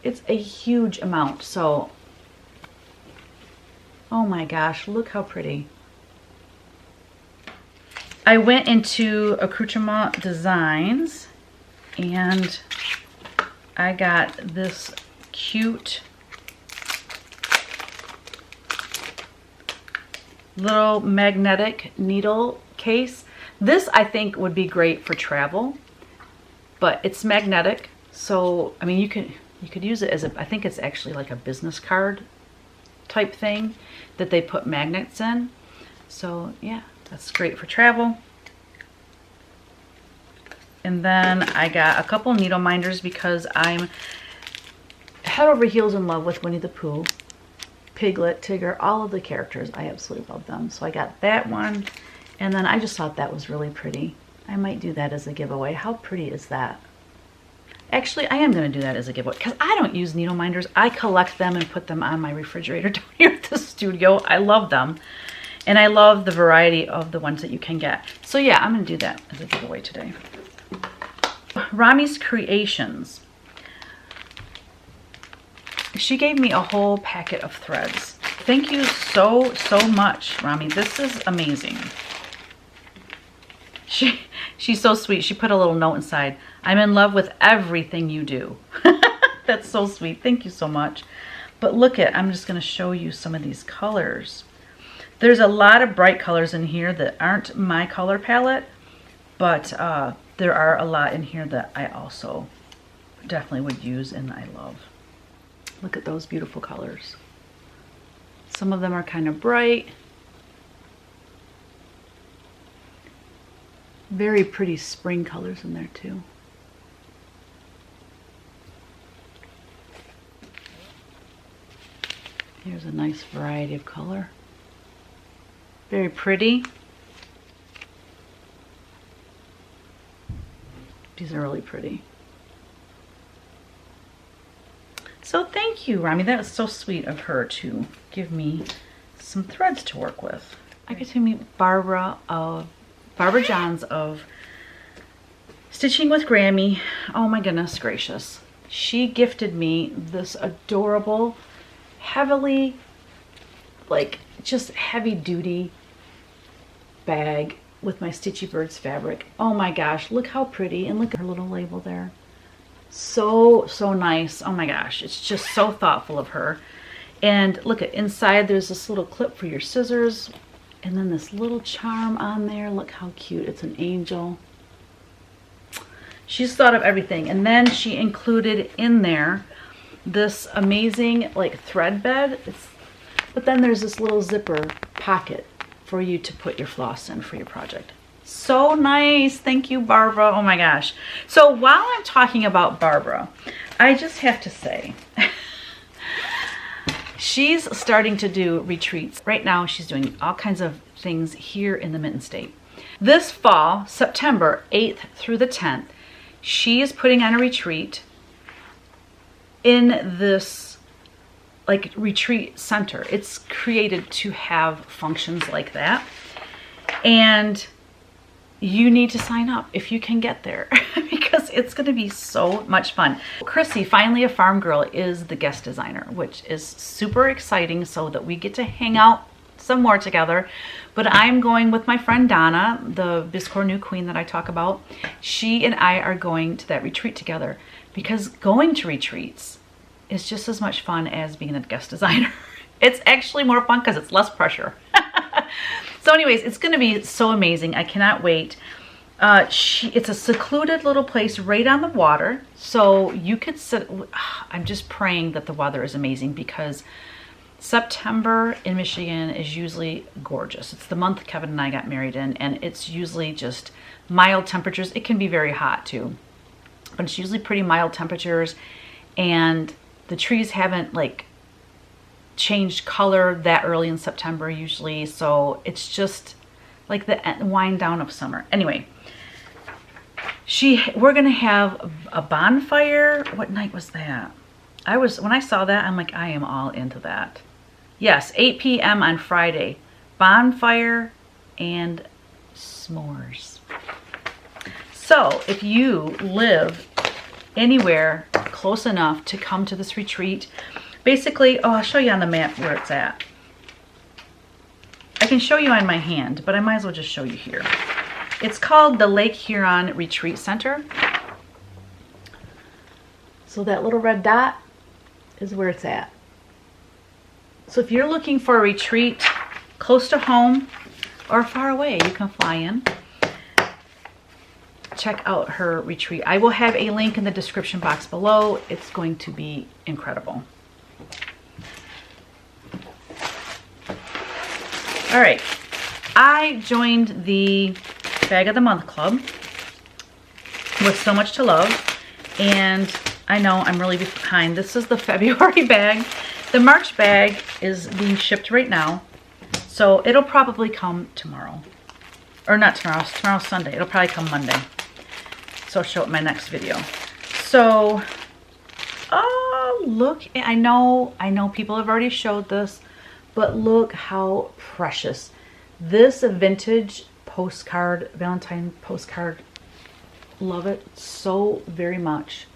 It's a huge amount. So, oh my gosh, look how pretty. I went into Accoutrement Designs and I got this cute little magnetic needle case. This I think would be great for travel, but it's magnetic. So, I mean, you could use it as I think it's actually like a business card type thing that they put magnets in. So yeah, that's great for travel. And then I got a couple needle minders because I'm head over heels in love with Winnie the Pooh, Piglet, Tigger, all of the characters. I absolutely love them. So I got that one. And then I just thought that was really pretty. I might do that as a giveaway. How pretty is that? Actually, I am going to do that as a giveaway because I don't use needle minders. I collect them and put them on my refrigerator down here at the studio. I love them. And I love the variety of the ones that you can get. So yeah, I'm going to do that as a giveaway today. Rami's Creations. She gave me a whole packet of threads. Thank you so, so much, Rami. This is amazing. She's so sweet. She put a little note inside. I'm in love with everything you do. That's so sweet. Thank you so much. But look I'm just going to show you some of these colors. There's a lot of bright colors in here that aren't my color palette, but there are a lot in here that I also definitely would use and I love. Look at those beautiful colors. Some of them are kind of bright. Very pretty spring colors in there too. Here's a nice variety of color. Very pretty. These are really pretty. So thank you, Rami. That was so sweet of her to give me some threads to work with. I get to meet Barbara Johns of Stitching with Grammy. Oh my goodness gracious. She gifted me this adorable, heavily, like just heavy duty bag with my Stitchy Birds fabric. Oh my gosh, look how pretty. And look at her little label there. So nice. Oh my gosh, it's just so thoughtful of her. And look at inside, there's this little clip for your scissors, and then this little charm on there. Look how cute. It's an angel. She's thought of everything. And then she included in there this amazing like thread bed. But then there's this little zipper pocket for you to put your floss in for your project. So nice. Thank you, Barbara. Oh my gosh. So while I'm talking about Barbara, I just have to say, she's starting to do retreats. Right now, she's doing all kinds of things here in the Mitten State. This fall, September 8th through the 10th, she is putting on a retreat in this like retreat center. It's created to have functions like that. And you need to sign up if you can get there because it's going to be so much fun. Chrissy, Finally a Farm Girl, is the guest designer, which is super exciting so that we get to hang out some more together. But I'm going with my friend Donna, the Biscore New Queen that I talk about. She and I are going to that retreat together because going to retreats is just as much fun as being a guest designer. It's actually more fun because it's less pressure. So anyways, it's going to be so amazing. I cannot wait. It's a secluded little place right on the water. So you could sit. I'm just praying that the weather is amazing because September in Michigan is usually gorgeous. It's the month Kevin and I got married in, and it's usually just mild temperatures. It can be very hot too, but it's usually pretty mild temperatures, and the trees haven't like changed color that early in September usually, so it's just like the wind down of summer. Anyway, we're gonna have a bonfire. What night was that? When I saw that, I'm like, I am all into that. Yes, 8 p.m. on Friday. Bonfire and s'mores. So if you live anywhere close enough to come to this retreat, basically, I'll show you on the map where it's at. I can show you on my hand, but I might as well just show you here. It's called the Lake Huron Retreat Center. So that little red dot is where it's at. So if you're looking for a retreat close to home or far away, you can fly in. Check out her retreat. I will have a link in the description box below. It's going to be incredible. All right, I joined the Bag of the Month Club with So Much to Love, and I know I'm really behind. This is the February bag. The March bag is being shipped right now, so it'll probably come tomorrow. Or not tomorrow, tomorrow's Sunday. It'll probably come Monday. So I'll show it in my next video. So, oh, look, I know people have already showed this, but look how precious. This vintage postcard, Valentine postcard, love it so very much.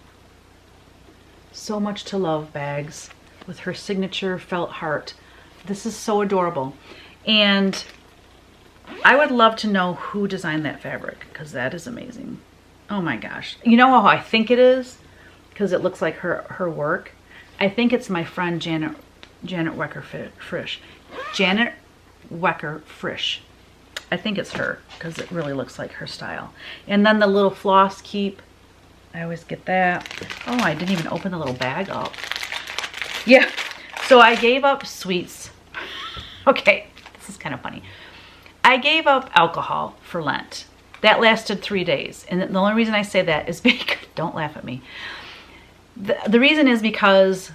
So Much to Love bags with her signature felt heart. This is so adorable. And I would love to know who designed that fabric because that is amazing. Oh my gosh. You know how I think it is? Because it looks like her work. I think it's my friend Janet Wecker-Frisch. Janet Wecker-Frisch. I think it's her because it really looks like her style. And then the little floss keep. I always get that. Oh, I didn't even open the little bag up. Yeah. So I gave up sweets. Okay, this is kind of funny. I gave up alcohol for Lent. That lasted 3 days. And the only reason I say that is because, don't laugh at me. The reason is because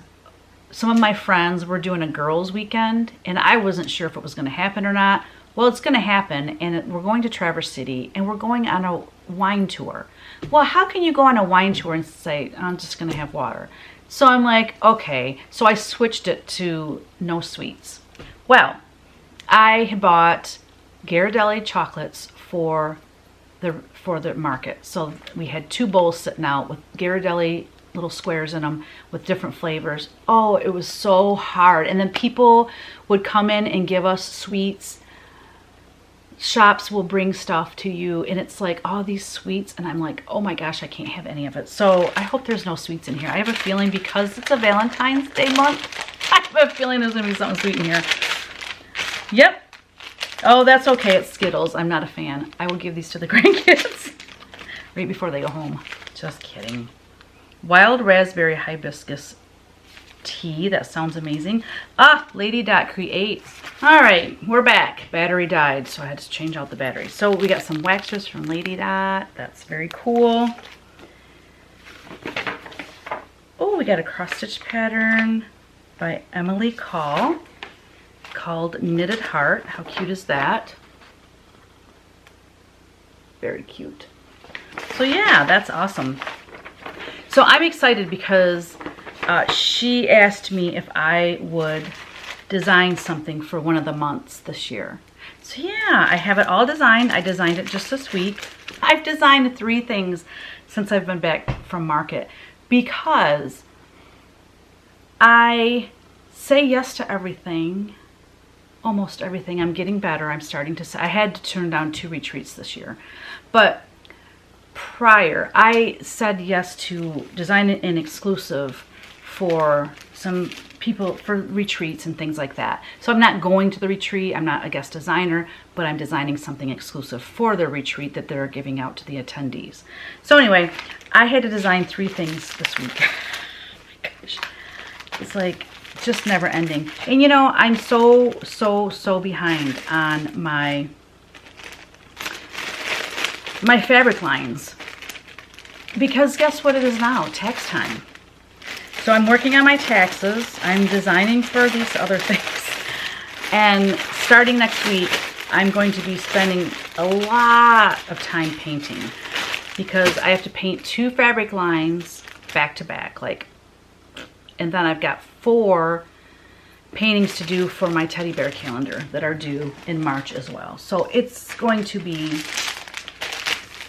some of my friends were doing a girls' weekend, and I wasn't sure if it was going to happen or not. Well, it's going to happen, and we're going to Traverse City, and we're going on a wine tour. Well, how can you go on a wine tour and say, I'm just going to have water? So I'm like, okay. So I switched it to no sweets. Well, I bought Ghirardelli chocolates for for the market. So we had 2 bowls sitting out with Ghirardelli little squares in them with different flavors. Oh, it was so hard. And then people would come in and give us sweets. Shops will bring stuff to you and it's like all these sweets and I'm like, oh my gosh, I can't have any of it. So I hope there's no sweets in here. I have a feeling because it's a Valentine's Day month, I have a feeling there's gonna be something sweet in here. Yep. Oh, that's okay. It's Skittles. I'm not a fan. I will give these to the grandkids right before they go home. Just kidding. Wild raspberry hibiscus tea. That sounds amazing. Ah, Lady Dot Create. All right, we're back. Battery died, so I had to change out the battery. So we got some waxers from Lady Dot. That's very cool. Oh, we got a cross stitch pattern by Emily Call called Knitted Heart. How cute is that? Very cute. So yeah, that's awesome. So I'm excited because she asked me if I would design something for one of the months this year. So yeah, I have it all designed. I designed it just this week. I've designed 3 things since I've been back from market because I say yes to everything, almost everything. I'm getting better. I'm starting to say, I had to turn down 2 retreats this year, but prior I said yes to design an exclusive for some people for retreats and things like that. So I'm not going to the retreat, I'm not a guest designer, but I'm designing something exclusive for the retreat that they're giving out to the attendees. So anyway, I had to design 3 things this week. Oh my gosh. It's like just never ending. And you know, I'm so behind on my fabric lines because guess what it is now? Tax time. So I'm working on my taxes. I'm designing for these other things. And starting next week, I'm going to be spending a lot of time painting because I have to paint 2 fabric lines back to back, like, and then I've got 4 paintings to do for my teddy bear calendar that are due in March as well. So it's going to be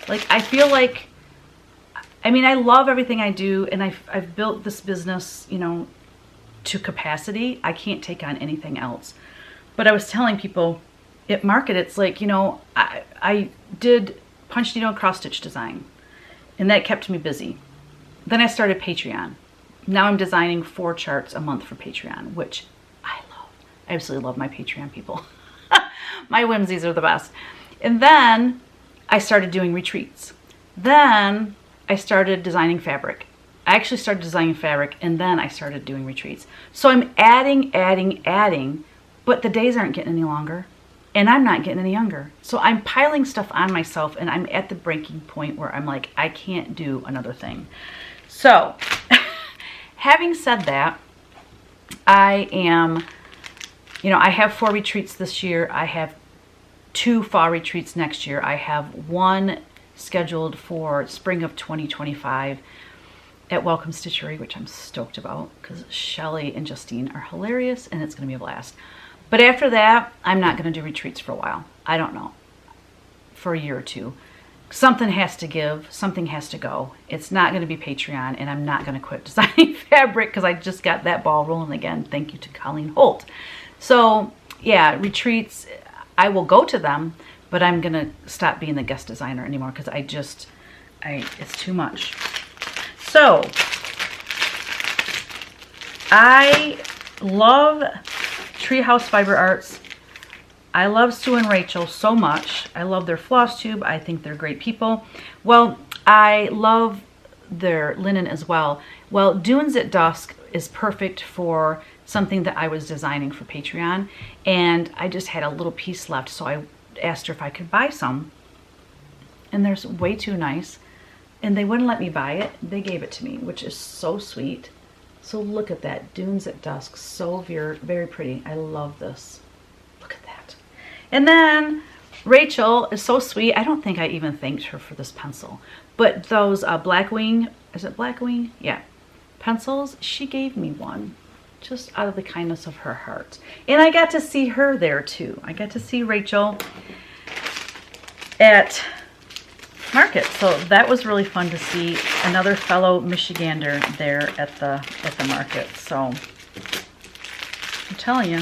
like, I feel like, I mean, I love everything I do and I've built this business, you know, to capacity. I can't take on anything else. But I was telling people at market, it's like, you know, I did punch needle and cross stitch design and that kept me busy. Then I started Patreon. Now I'm designing 4 charts a month for Patreon, which I love. I absolutely love my Patreon people. My whimsies are the best. And then I started doing retreats. Then I started designing fabric. I actually started designing fabric and then I started doing retreats. So I'm adding, but the days aren't getting any longer and I'm not getting any younger. So I'm piling stuff on myself and I'm at the breaking point where I'm like, I can't do another thing. So having said that, I am, you know, I have 4 retreats this year. I have 2 fall retreats next year. I have 1 scheduled for spring of 2025 at Welcome Stitchery, which I'm stoked about because Shelly and Justine are hilarious and it's going to be a blast. But after that, I'm not going to do retreats for a while. I don't know, for a year or 2. Something has to give, something has to go. It's not going to be Patreon and I'm not going to quit designing fabric because I just got that ball rolling again. Thank you to Colleen Holt. So yeah, retreats, I will go to them, but I'm going to stop being the guest designer anymore because it's too much. So I love Treehouse Fiber Arts. I love Sue and Rachel so much. I love their Flosstube. I think they're great people. Well, I love their linen as well. Well, Dunes at Dusk is perfect for something that I was designing for Patreon. And I just had a little piece left, so I asked her if I could buy some. And they're way too nice. And they wouldn't let me buy it. They gave it to me, which is so sweet. So look at that. Dunes at Dusk. So very, very pretty. I love this. Look at that. And then Rachel is so sweet. I don't think I even thanked her for this pencil. But those Blackwing, is it Blackwing? Yeah. Pencils, she gave me one. Just out of the kindness of her heart. And I got to see her there too. I got to see Rachel at market. So that was really fun to see another fellow Michigander there at the market. So I'm telling you,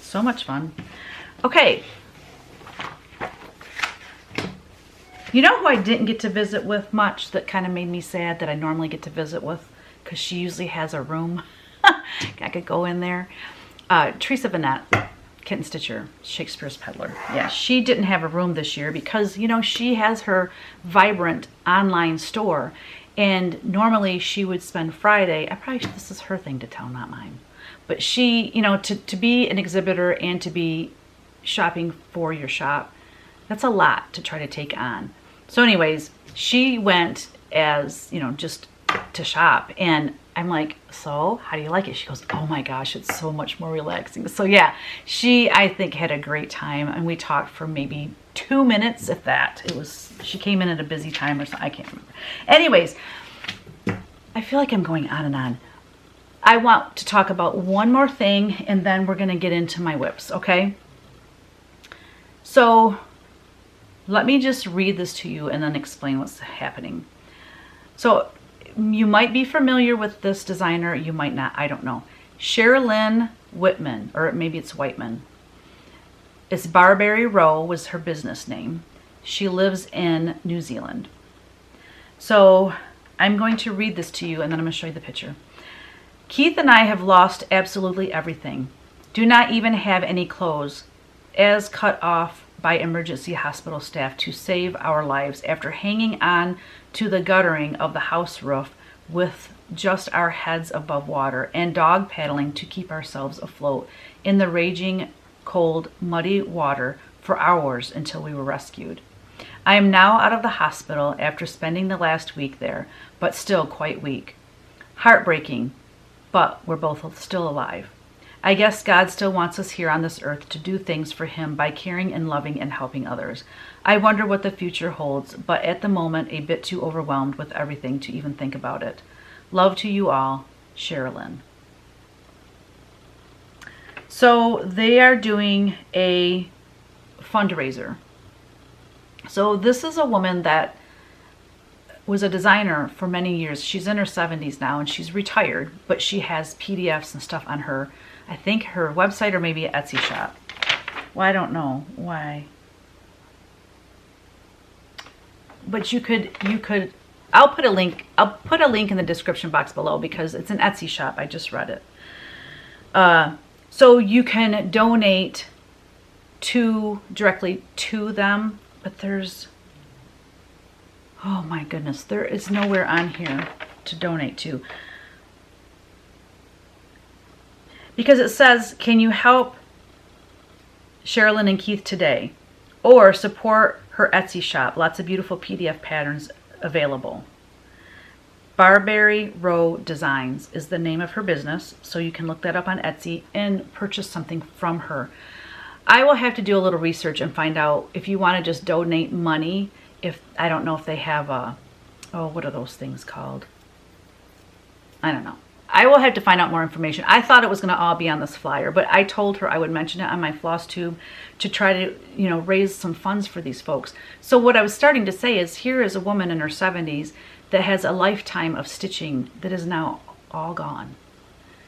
so much fun. Okay. You know who I didn't get to visit with much that kind of made me sad that I normally get to visit with? Because she usually has a room. I could go in there. Teresa Vanette, Kitten Stitcher, Shakespeare's Peddler. Yeah, she didn't have a room this year because, you know, she has her vibrant online store. And normally she would spend Friday, this is her thing to tell, not mine. But she, you know, to be an exhibitor and to be shopping for your shop, that's a lot to try to take on. So anyways, she went as, you know, just to shop. And I'm like, so how do you like it? She goes, oh my gosh, it's so much more relaxing. So yeah, she, I think, had a great time. And we talked for maybe 2 minutes, if that. She came in at a busy time or something. I can't remember. Anyways, I feel like I'm going on and on. I want to talk about one more thing and then we're going to get into my whips, okay? So let me just read this to you and then explain what's happening. So you might be familiar with this designer, you might not, I don't know. Sherelyn Whiteman, or maybe it's Whiteman. It's Barberry Row was her business name. She lives in New Zealand. So I'm going to read this to you and then I'm going to show you the picture. Keith and I have lost absolutely everything. Do not even have any clothes, as cut off by emergency hospital staff to save our lives after hanging on to the guttering of the house roof with just our heads above water and dog paddling to keep ourselves afloat in the raging, cold, muddy water for hours until we were rescued. I am now out of the hospital after spending the last week there, but still quite weak. Heartbreaking, but we're both still alive. I guess God still wants us here on this earth to do things for Him by caring and loving and helping others. I wonder what the future holds, but at the moment, a bit too overwhelmed with everything to even think about it. Love to you all, Sherelyn. So they are doing a fundraiser. So this is a woman that was a designer for many years. She's in her 70s now and she's retired, but she has PDFs and stuff on her, I think her website or maybe an Etsy shop. Well, I don't know why. But you could, I'll put a link in the description box below because it's an Etsy shop. I just read it. So you can donate directly to them, but there's, oh my goodness, there is nowhere on here to donate to. Because it says, can you help Sherelyn and Keith today? Or support her Etsy shop. Lots of beautiful PDF patterns available. Barberry Row Designs is the name of her business. So you can look that up on Etsy and purchase something from her. I will have to do a little research and find out if you want to just donate money. I don't know if they have what are those things called? I don't know. I will have to find out more information. I thought it was going to all be on this flyer, but I told her I would mention it on my Flosstube to try to, you know, raise some funds for these folks. So what I was starting to say is here is a woman in her 70s that has a lifetime of stitching that is now all gone.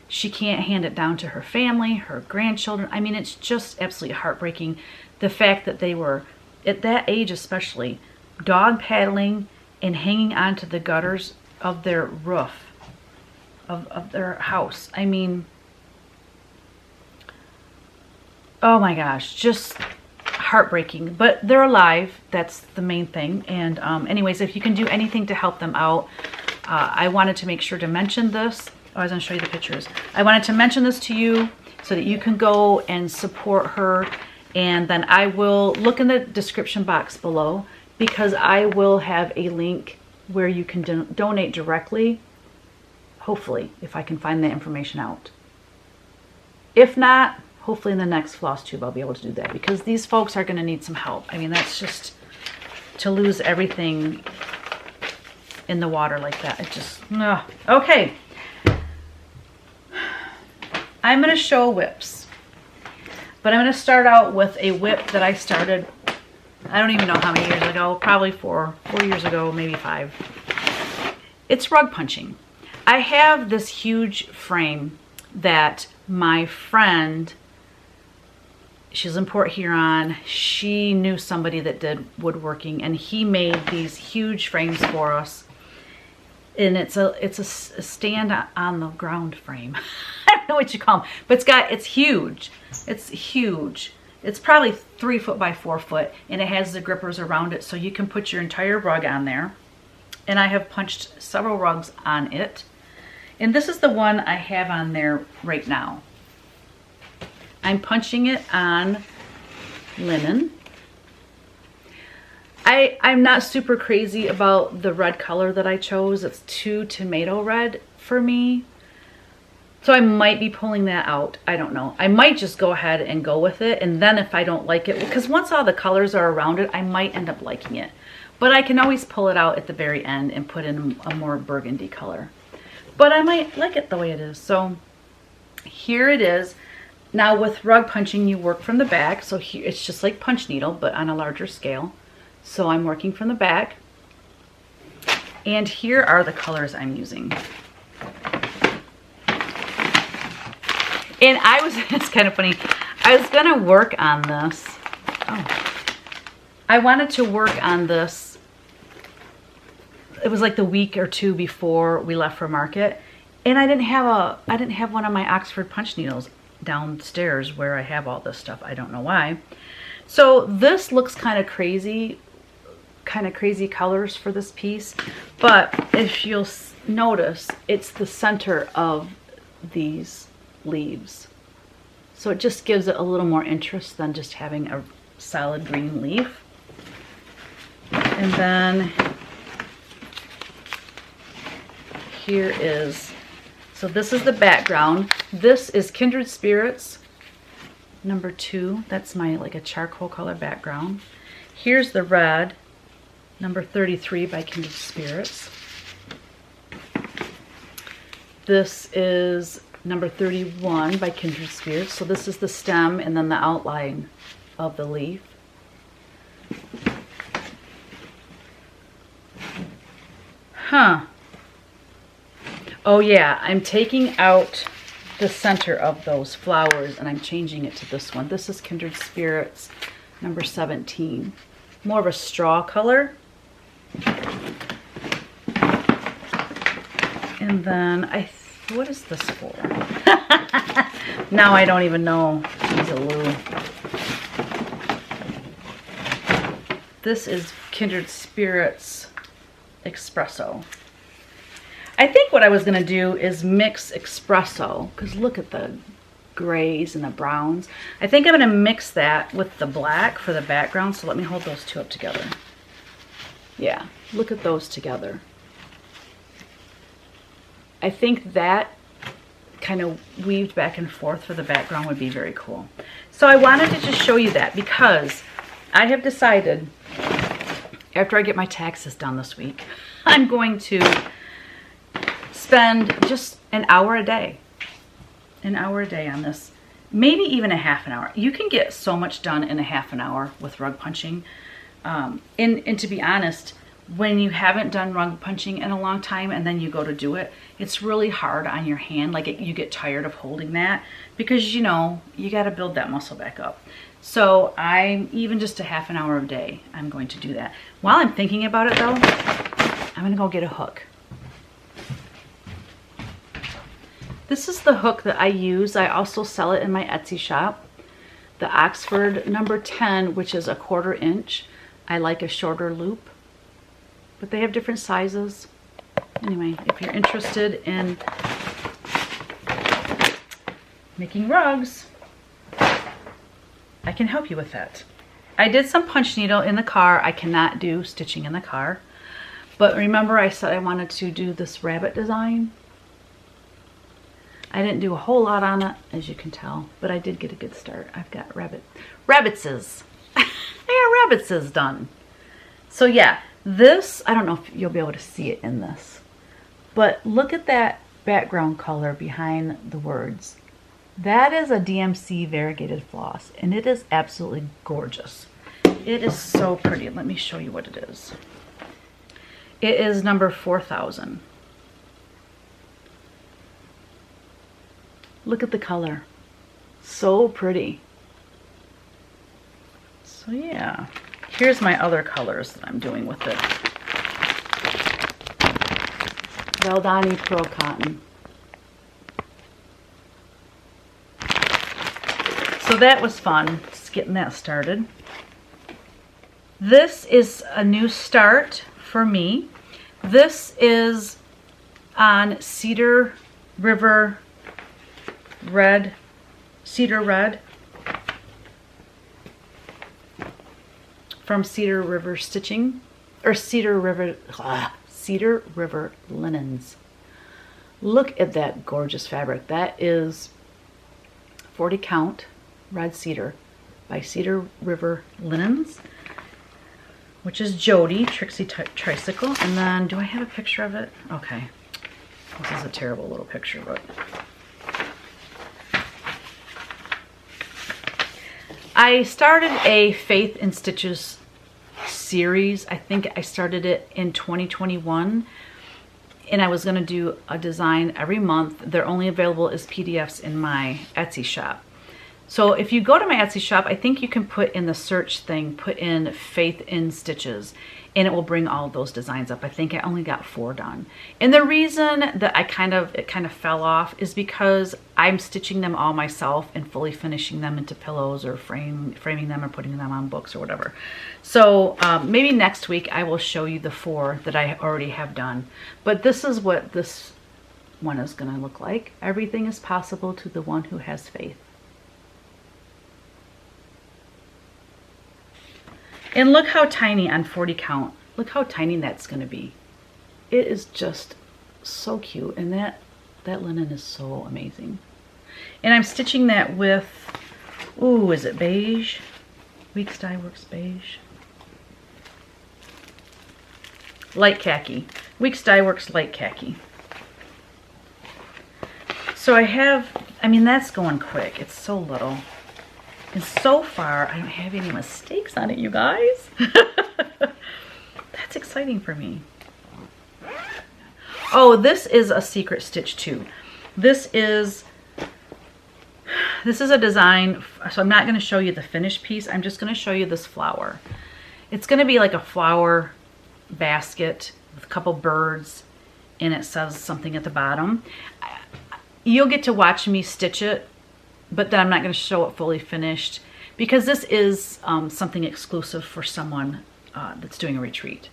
She can't hand it down to her family, her grandchildren. I mean, it's just absolutely heartbreaking. The fact that they were, at that age especially, dog paddling and hanging onto the gutters of their roof. Of their house. I mean, oh my gosh, just heartbreaking. But they're alive. That's the main thing. And anyways, if you can do anything to help them out, I wanted to make sure to mention this. Oh, I was going to show you the pictures. I wanted to mention this to you so that you can go and support her. And then I will look in the description box below because I will have a link where you can donate directly. Hopefully, if I can find that information out. If not, hopefully in the next Flosstube I'll be able to do that because these folks are going to need some help. I mean, that's just to lose everything in the water like that. It just, no. Okay. I'm going to show whips, but I'm going to start out with a whip that I started I don't even know how many years ago, probably 4 years ago, maybe 5. It's rug punching. I have this huge frame that my friend, she's in Port Huron, she knew somebody that did woodworking, and he made these huge frames for us. And it's a stand on the ground frame. I don't know what you call them, but it's huge. It's huge. It's probably 3 foot by 4 foot, and it has the grippers around it, so you can put your entire rug on there. And I have punched several rugs on it. And this is the one I have on there right now. I'm punching it on linen. I'm not super crazy about the red color that I chose. It's too tomato red for me. So I might be pulling that out. I don't know. I might just go ahead and go with it. And then if I don't like it, because once all the colors are around it, I might end up liking it. But I can always pull it out at the very end and put in a more burgundy color. But I might like it the way it is. So here it is. Now with rug punching, you work from the back. So here, it's just like punch needle, but on a larger scale. So I'm working from the back. And here are the colors I'm using. And it's kind of funny. I was gonna work on this. Oh. I wanted to work on this. It was like the week or 2 before we left for market. And I didn't have one of my Oxford punch needles downstairs where I have all this stuff. I don't know why. So this looks kind of crazy colors for this piece. But if you'll notice, it's the center of these leaves. So it just gives it a little more interest than just having a solid green leaf. And then here is, so this is the background. This is Kindred Spirits number 2. That's my like a charcoal color background. Here's the red, number 33 by Kindred Spirits. This is number 31 by Kindred Spirits. So this is the stem and then the outline of the leaf. Huh. Oh yeah, I'm taking out the center of those flowers and I'm changing it to this one. This is Kindred Spirits number 17. More of a straw color. And then what is this for? Now I don't even know. Lou. This is Kindred Spirits Espresso. I think what I was gonna do is mix espresso, because look at the grays and the browns. I think I'm gonna mix that with the black for the background. So let me hold those 2 up together. Yeah, look at those together. I think that kind of weaved back and forth for the background would be very cool. So I wanted to just show you that because I have decided after I get my taxes done this week, I'm going to spend just an hour a day on this, maybe even a half an hour. You can get so much done in a half an hour with rug punching. And to be honest, when you haven't done rug punching in a long time and then you go to do it, it's really hard on your hand. Like you get tired of holding that because you know, you got to build that muscle back up. So I'm even just a half an hour a day, I'm going to do that. While I'm thinking about it though, I'm going to go get a hook. This is the hook that I use. I also sell it in my Etsy shop. The Oxford number 10, which is a 1/4 inch. I like a shorter loop, but they have different sizes. Anyway, if you're interested in making rugs, I can help you with that. I did some punch needle in the car. I cannot do stitching in the car. But remember I said I wanted to do this rabbit design? I didn't do a whole lot on it, as you can tell, but I did get a good start. I've got rabbitses. I got rabbitses done. So yeah, this, I don't know if you'll be able to see it in this, but look at that background color behind the words. That is a DMC variegated floss, and it is absolutely gorgeous. It is so pretty. Let me show you what it is. It is number 4000. Look at the color. So pretty. So yeah, here's my other colors that I'm doing with it. Valdani Pearl Cotton. So that was fun, just getting that started. This is a new start for me. This is on Cedar River Red, Cedar Red from Cedar River Stitching, or Cedar River Linens. Look at that gorgeous fabric. That is 40 count red cedar by Cedar River Linens, which is Jody, Trixie Tricycle. And then, do I have a picture of it? Okay. This is a terrible little picture, but I started a Faith in Stitches series. I think I started it in 2021, and I was going to do a design every month. They're only available as PDFs in my Etsy shop. So if you go to my Etsy shop, I think you can put in the search thing, put in Faith in Stitches, and it will bring all of those designs up. I think I only got 4 done. And the reason that it kind of fell off is because I'm stitching them all myself and fully finishing them into pillows or framing them or putting them on books or whatever. So maybe next week I will show you the 4 that I already have done. But this is what this one is going to look like. Everything is possible to the one who has faith. And look how tiny on 40 count. Look how tiny that's going to be. It is just so cute. And that linen is so amazing. And I'm stitching that with, ooh, is it beige? Weeks Dye Works beige. Light khaki. Weeks Dye Works light khaki. So I mean, that's going quick. It's so little. And so far, I don't have any mistakes on it, you guys. That's exciting for me. Oh, this is a secret stitch too. This is a design, so I'm not going to show you the finished piece. I'm just going to show you this flower. It's going to be like a flower basket with a couple birds, and it says something at the bottom. You'll get to watch me stitch it, but then I'm not going to show it fully finished because this is something exclusive for someone that's doing a retreat.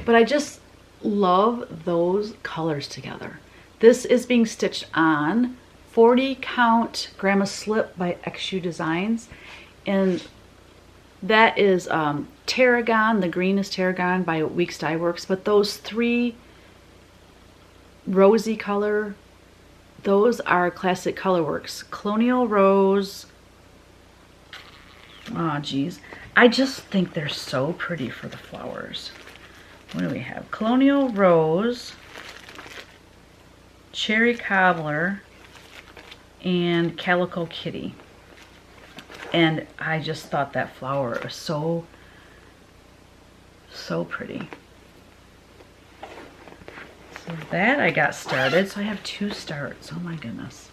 But I just love those colors together. This is being stitched on 40 count Grandma Slip by XU Designs, and that is Tarragon. The green is Tarragon by Weeks Dye Works, but those 3 rosy color, those are Classic Colorworks. Colonial Rose. Oh, geez. I just think they're so pretty for the flowers. What do we have? Colonial Rose, Cherry Cobbler, and Calico Kitty. And I just thought that flower is so pretty. So that I got started. So I have 2 starts. Oh my goodness.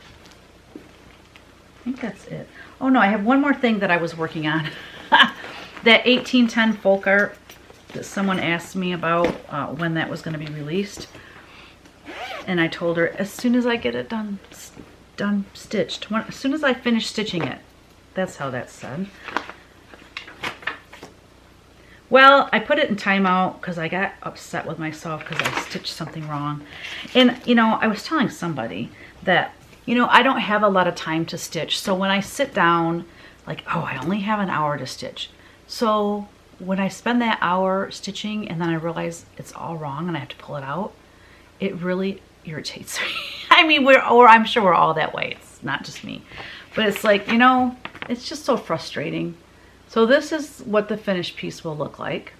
I think that's it. Oh no, I have one more thing that I was working on. That 1810 folk art that someone asked me about when that was going to be released. And I told her as soon as I get it done stitched. As soon as I finish stitching it. That's how that's said. Well, I put it in timeout because I got upset with myself because I stitched something wrong. And, you know, I was telling somebody that, you know, I don't have a lot of time to stitch. So when I sit down, like, oh, I only have an hour to stitch. So when I spend that hour stitching and then I realize it's all wrong and I have to pull it out, it really irritates me. I mean, I'm sure we're all that way. It's not just me. But it's like, you know, it's just so frustrating. So this is what the finished piece will look like.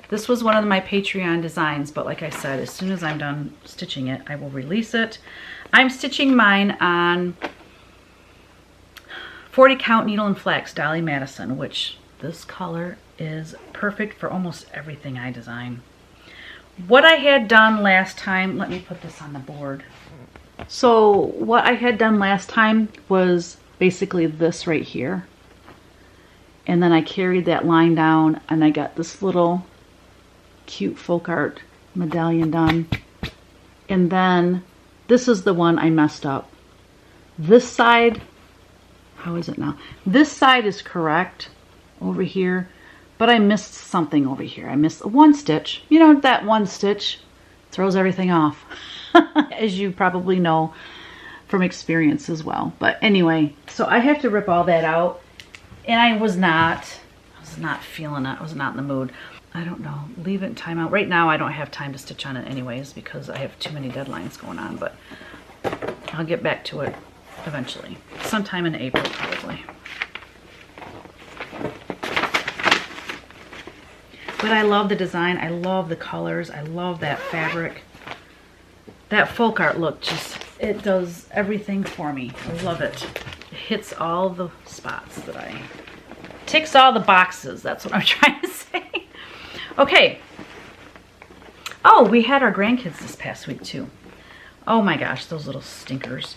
This was one of my Patreon designs, but like I said, as soon as I'm done stitching it, I will release it. I'm stitching mine on 40 count needle and flax Dolly Madison, which This color is perfect for almost everything I design. What I had done last time, let me put this on the board. So what I had done last time was basically this right here. And then I carried that line down and I got this little cute folk art medallion done. And then this is the one I messed up. This side, how is it now? This side is correct over here, but I missed something over here. I missed one stitch. You know, that one stitch throws everything off, as you probably know from experience as well. But anyway, so I have to rip all that out, and I was not feeling it. I was not in the mood. I don't know, leave it in timeout. Right now I don't have time to stitch on it anyways because I have too many deadlines going on, but I'll get back to it eventually. Sometime in April probably. But I love the design. I love the colors. I love that fabric. That folk art look, just, it does everything for me. I love it. It hits all the spots that ticks all the boxes. That's what I'm trying to say. Okay. Oh, we had our grandkids this past week too. Oh my gosh, those little stinkers.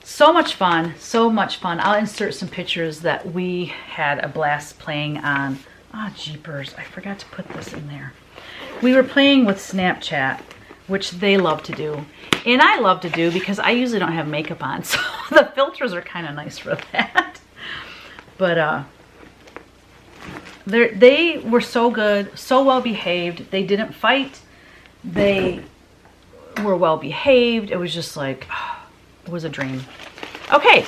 So much fun, so much fun. I'll insert some pictures that we had a blast playing on. Ah, jeepers, I forgot to put this in there. We were playing with Snapchat, which they love to do. And I love to do because I usually don't have makeup on, so the filters are kind of nice for that. But they were so good, so well behaved. They didn't fight. They were well behaved. It was just like, oh, it was a dream. Okay,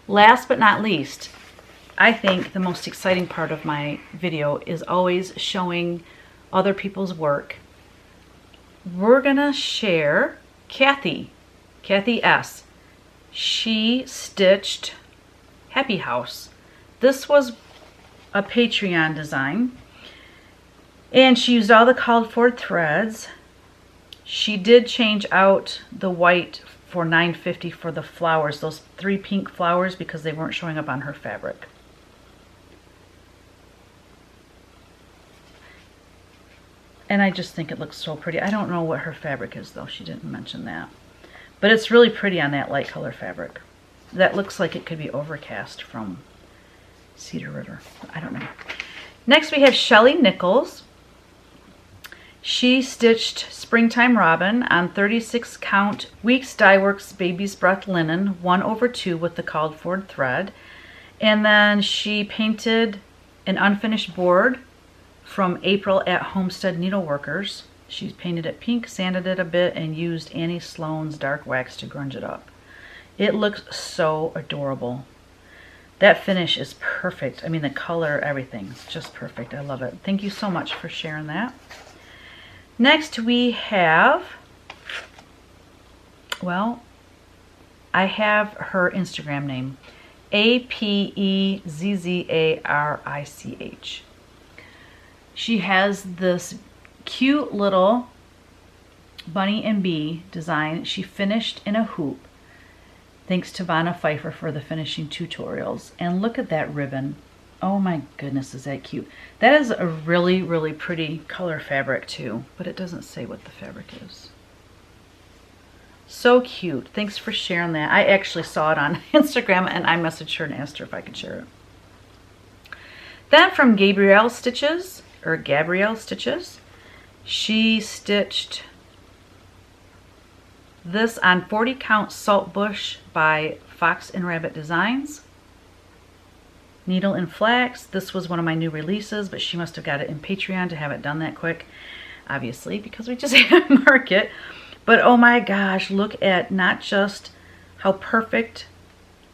last but not least, I think the most exciting part of my video is always showing other people's work. We're gonna share Kathy S. She stitched Happy House. This was a Patreon design, and she used all the called for threads. She did change out the white for $9.50 for the flowers, those 3 pink flowers, because they weren't showing up on her fabric. And I just think it looks so pretty. I don't know what her fabric is though. She didn't mention that. But it's really pretty on that light color fabric. That looks like it could be Overcast from Cedar River. I don't know. Next we have Shelly Nichols. She stitched Springtime Robin on 36 count Weeks Dye Works Baby's Breath linen 1/2 with the called for thread. And then she painted an unfinished board from April at Homestead Needleworkers. She's painted it pink, sanded it a bit, and used Annie Sloan's dark wax to grunge it up. It looks so adorable. That finish is perfect. I mean, the color, everything's just perfect. I love it. Thank you so much for sharing that. Next we have, well, I have her Instagram name, APEZZARICH. She has this cute little bunny and bee design. She finished in a hoop. Thanks to Vanna Pfeiffer for the finishing tutorials. And look at that ribbon. Oh my goodness, is that cute. That is a really, really pretty color fabric too, but it doesn't say what the fabric is. So cute. Thanks for sharing that. I actually saw it on Instagram and I messaged her and asked her if I could share it. Then from Gabrielle Stitches, she stitched this on 40 count Saltbush by Fox and Rabbit Designs. Needle and Flax. This was one of my new releases, but she must have got it in Patreon to have it done that quick, obviously, because we just had a market. But oh my gosh, look at not just how perfect,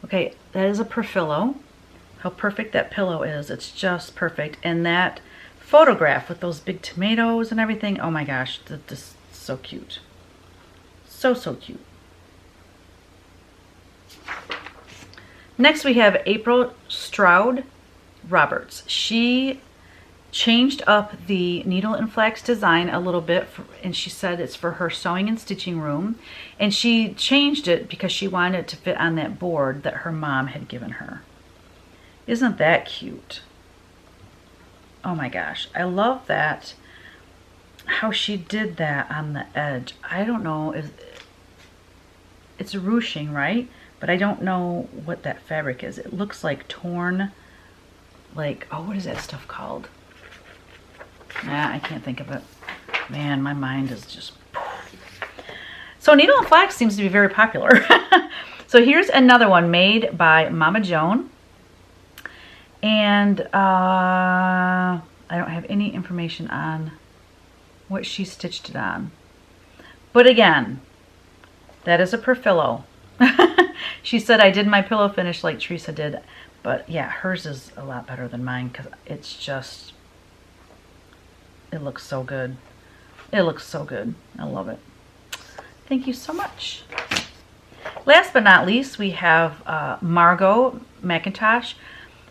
okay, that is a Perfillo, how perfect that pillow is. It's just perfect. And that photograph with those big tomatoes and everything, oh my gosh, this is so cute. So, so cute. Next we have April Stroud Roberts. She changed up the needle and flax design a little bit, and she said it's for her sewing and stitching room. And she changed it because she wanted it to fit on that board that her mom had given her. Isn't that cute? Oh my gosh, I love that, how she did that on the edge. I don't know, it's ruching, right? But I don't know what that fabric is. It looks like torn, like, oh, what is that stuff called? Nah, I can't think of it. Man, my mind is just... So needle and flax seems to be very popular. So here's another one made by Mama Joan. And I don't have any information on what she stitched it on. But again, that is a Perfillo. She said, I did my pillow finish like Teresa did. But yeah, hers is a lot better than mine because it's just, it looks so good. It looks so good. I love it. Thank you so much. Last but not least, we have Margot McIntosh.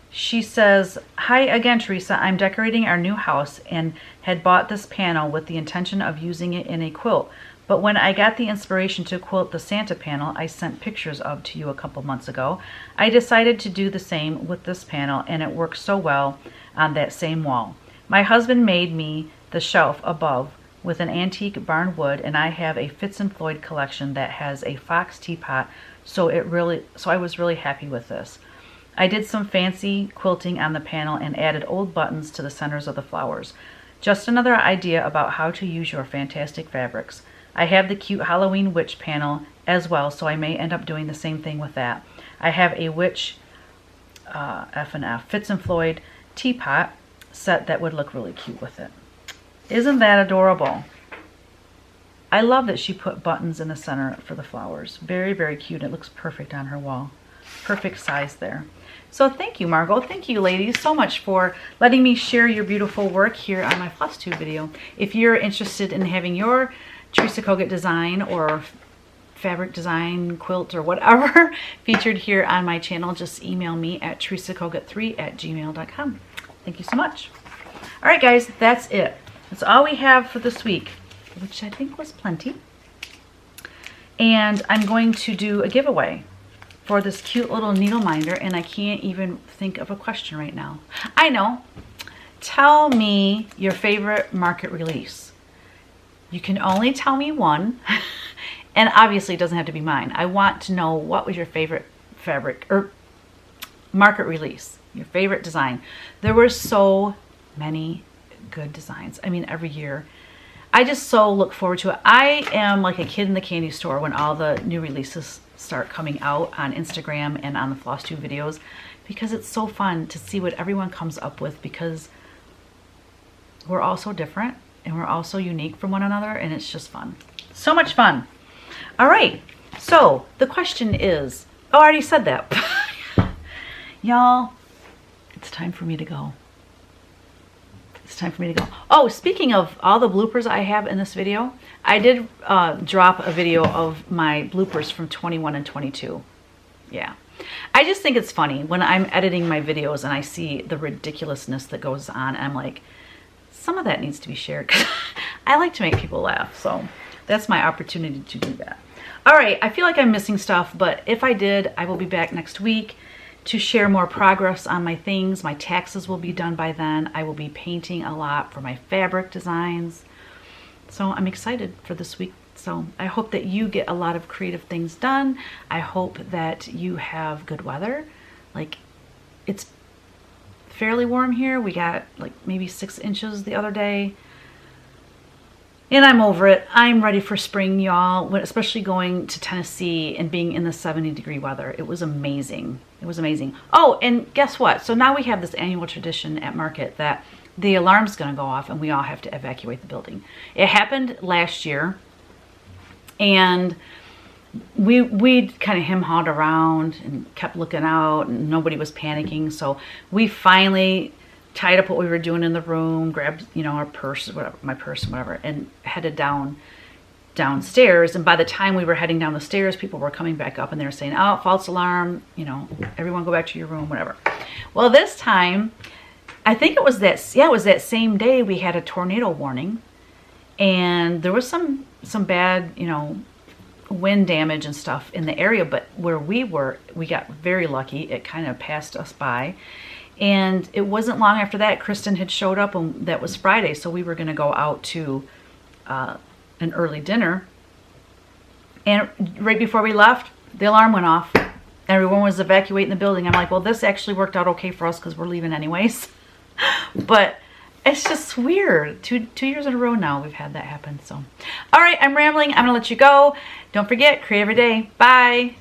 She says, hi again, Teresa. I'm decorating our new house and had bought this panel with the intention of using it in a quilt. But when I got the inspiration to quilt the Santa panel I sent pictures of to you a couple months ago, I decided to do the same with this panel, and it works so well on that same wall. My husband made me the shelf above with an antique barn wood, and I have a Fitz and Floyd collection that has a fox teapot, so I was really happy with this. I did some fancy quilting on the panel and added old buttons to the centers of the flowers. Just another idea about how to use your fantastic fabrics. I have the cute Halloween witch panel as well, so I may end up doing the same thing with that. I have a witch F&F Fitz and Floyd teapot set that would look really cute with it. Isn't that adorable? I love that she put buttons in the center for the flowers. Very, very cute. It looks perfect on her wall. Perfect size there. So thank you, Margot. Thank you, ladies, so much for letting me share your beautiful work here on my Flosstube video. If you're interested in having your Teresa Kogut design or fabric design, quilt, or whatever featured here on my channel, just email me at teresakogut3@gmail.com. Thank you so much. All right, guys, that's it. That's all we have for this week, which I think was plenty. And I'm going to do a giveaway for this cute little needle minder, and I can't even think of a question right now. I know. Tell me your favorite market release. You can only tell me one, and obviously it doesn't have to be mine. I want to know what was your favorite fabric or market release, your favorite design. There were so many good designs. I mean, every year. I just so look forward to it. I am like a kid in the candy store when all the new releases start coming out on Instagram and on the Flosstube videos, because it's so fun to see what everyone comes up with, because we're all so different and we're all so unique from one another, and it's just fun. So much fun. All right, so the question is, oh, I already said that. Y'all, it's time for me to go. It's time for me to go. Oh, speaking of all the bloopers I have in this video, I did drop a video of my bloopers from 21 and 22. Yeah. I just think it's funny when I'm editing my videos and I see the ridiculousness that goes on. I'm like, some of that needs to be shared, because I like to make people laugh. So that's my opportunity to do that. All right, I feel like I'm missing stuff, but if I did, I will be back next week to share more progress on my things. My taxes will be done by then. I will be painting a lot for my fabric designs. So I'm excited for this week. So I hope that you get a lot of creative things done. I hope that you have good weather. Like, it's fairly warm here. We got like maybe 6 inches the other day. And I'm over it. I'm ready for spring, y'all, especially going to Tennessee and being in the 70-degree weather. It was amazing. It was amazing. Oh, and guess what? So now we have this annual tradition at Market that the alarm's going to go off and we all have to evacuate the building. It happened last year, and we kind of hem-hawed around and kept looking out, and nobody was panicking. So we finally tied up what we were doing in the room, grabbed, you know, our purse, whatever, my purse, whatever, and headed downstairs. And by the time we were heading down the stairs, people were coming back up and they were saying, oh, false alarm, you know, everyone go back to your room, whatever. Well, this time, I think it was that, yeah, it was that same day we had a tornado warning, and there was some bad, you know, wind damage and stuff in the area, but where we were, we got very lucky. It kind of passed us by. And it wasn't long after that Kristen had showed up, and that was Friday, so we were going to go out to an early dinner. And right before we left, the alarm went off. Everyone was evacuating the building. I'm like, well, this actually worked out okay for us because we're leaving anyways. But it's just weird. Two years in a row now we've had that happen. So, all right, I'm rambling. I'm going to let you go. Don't forget, create every day. Bye.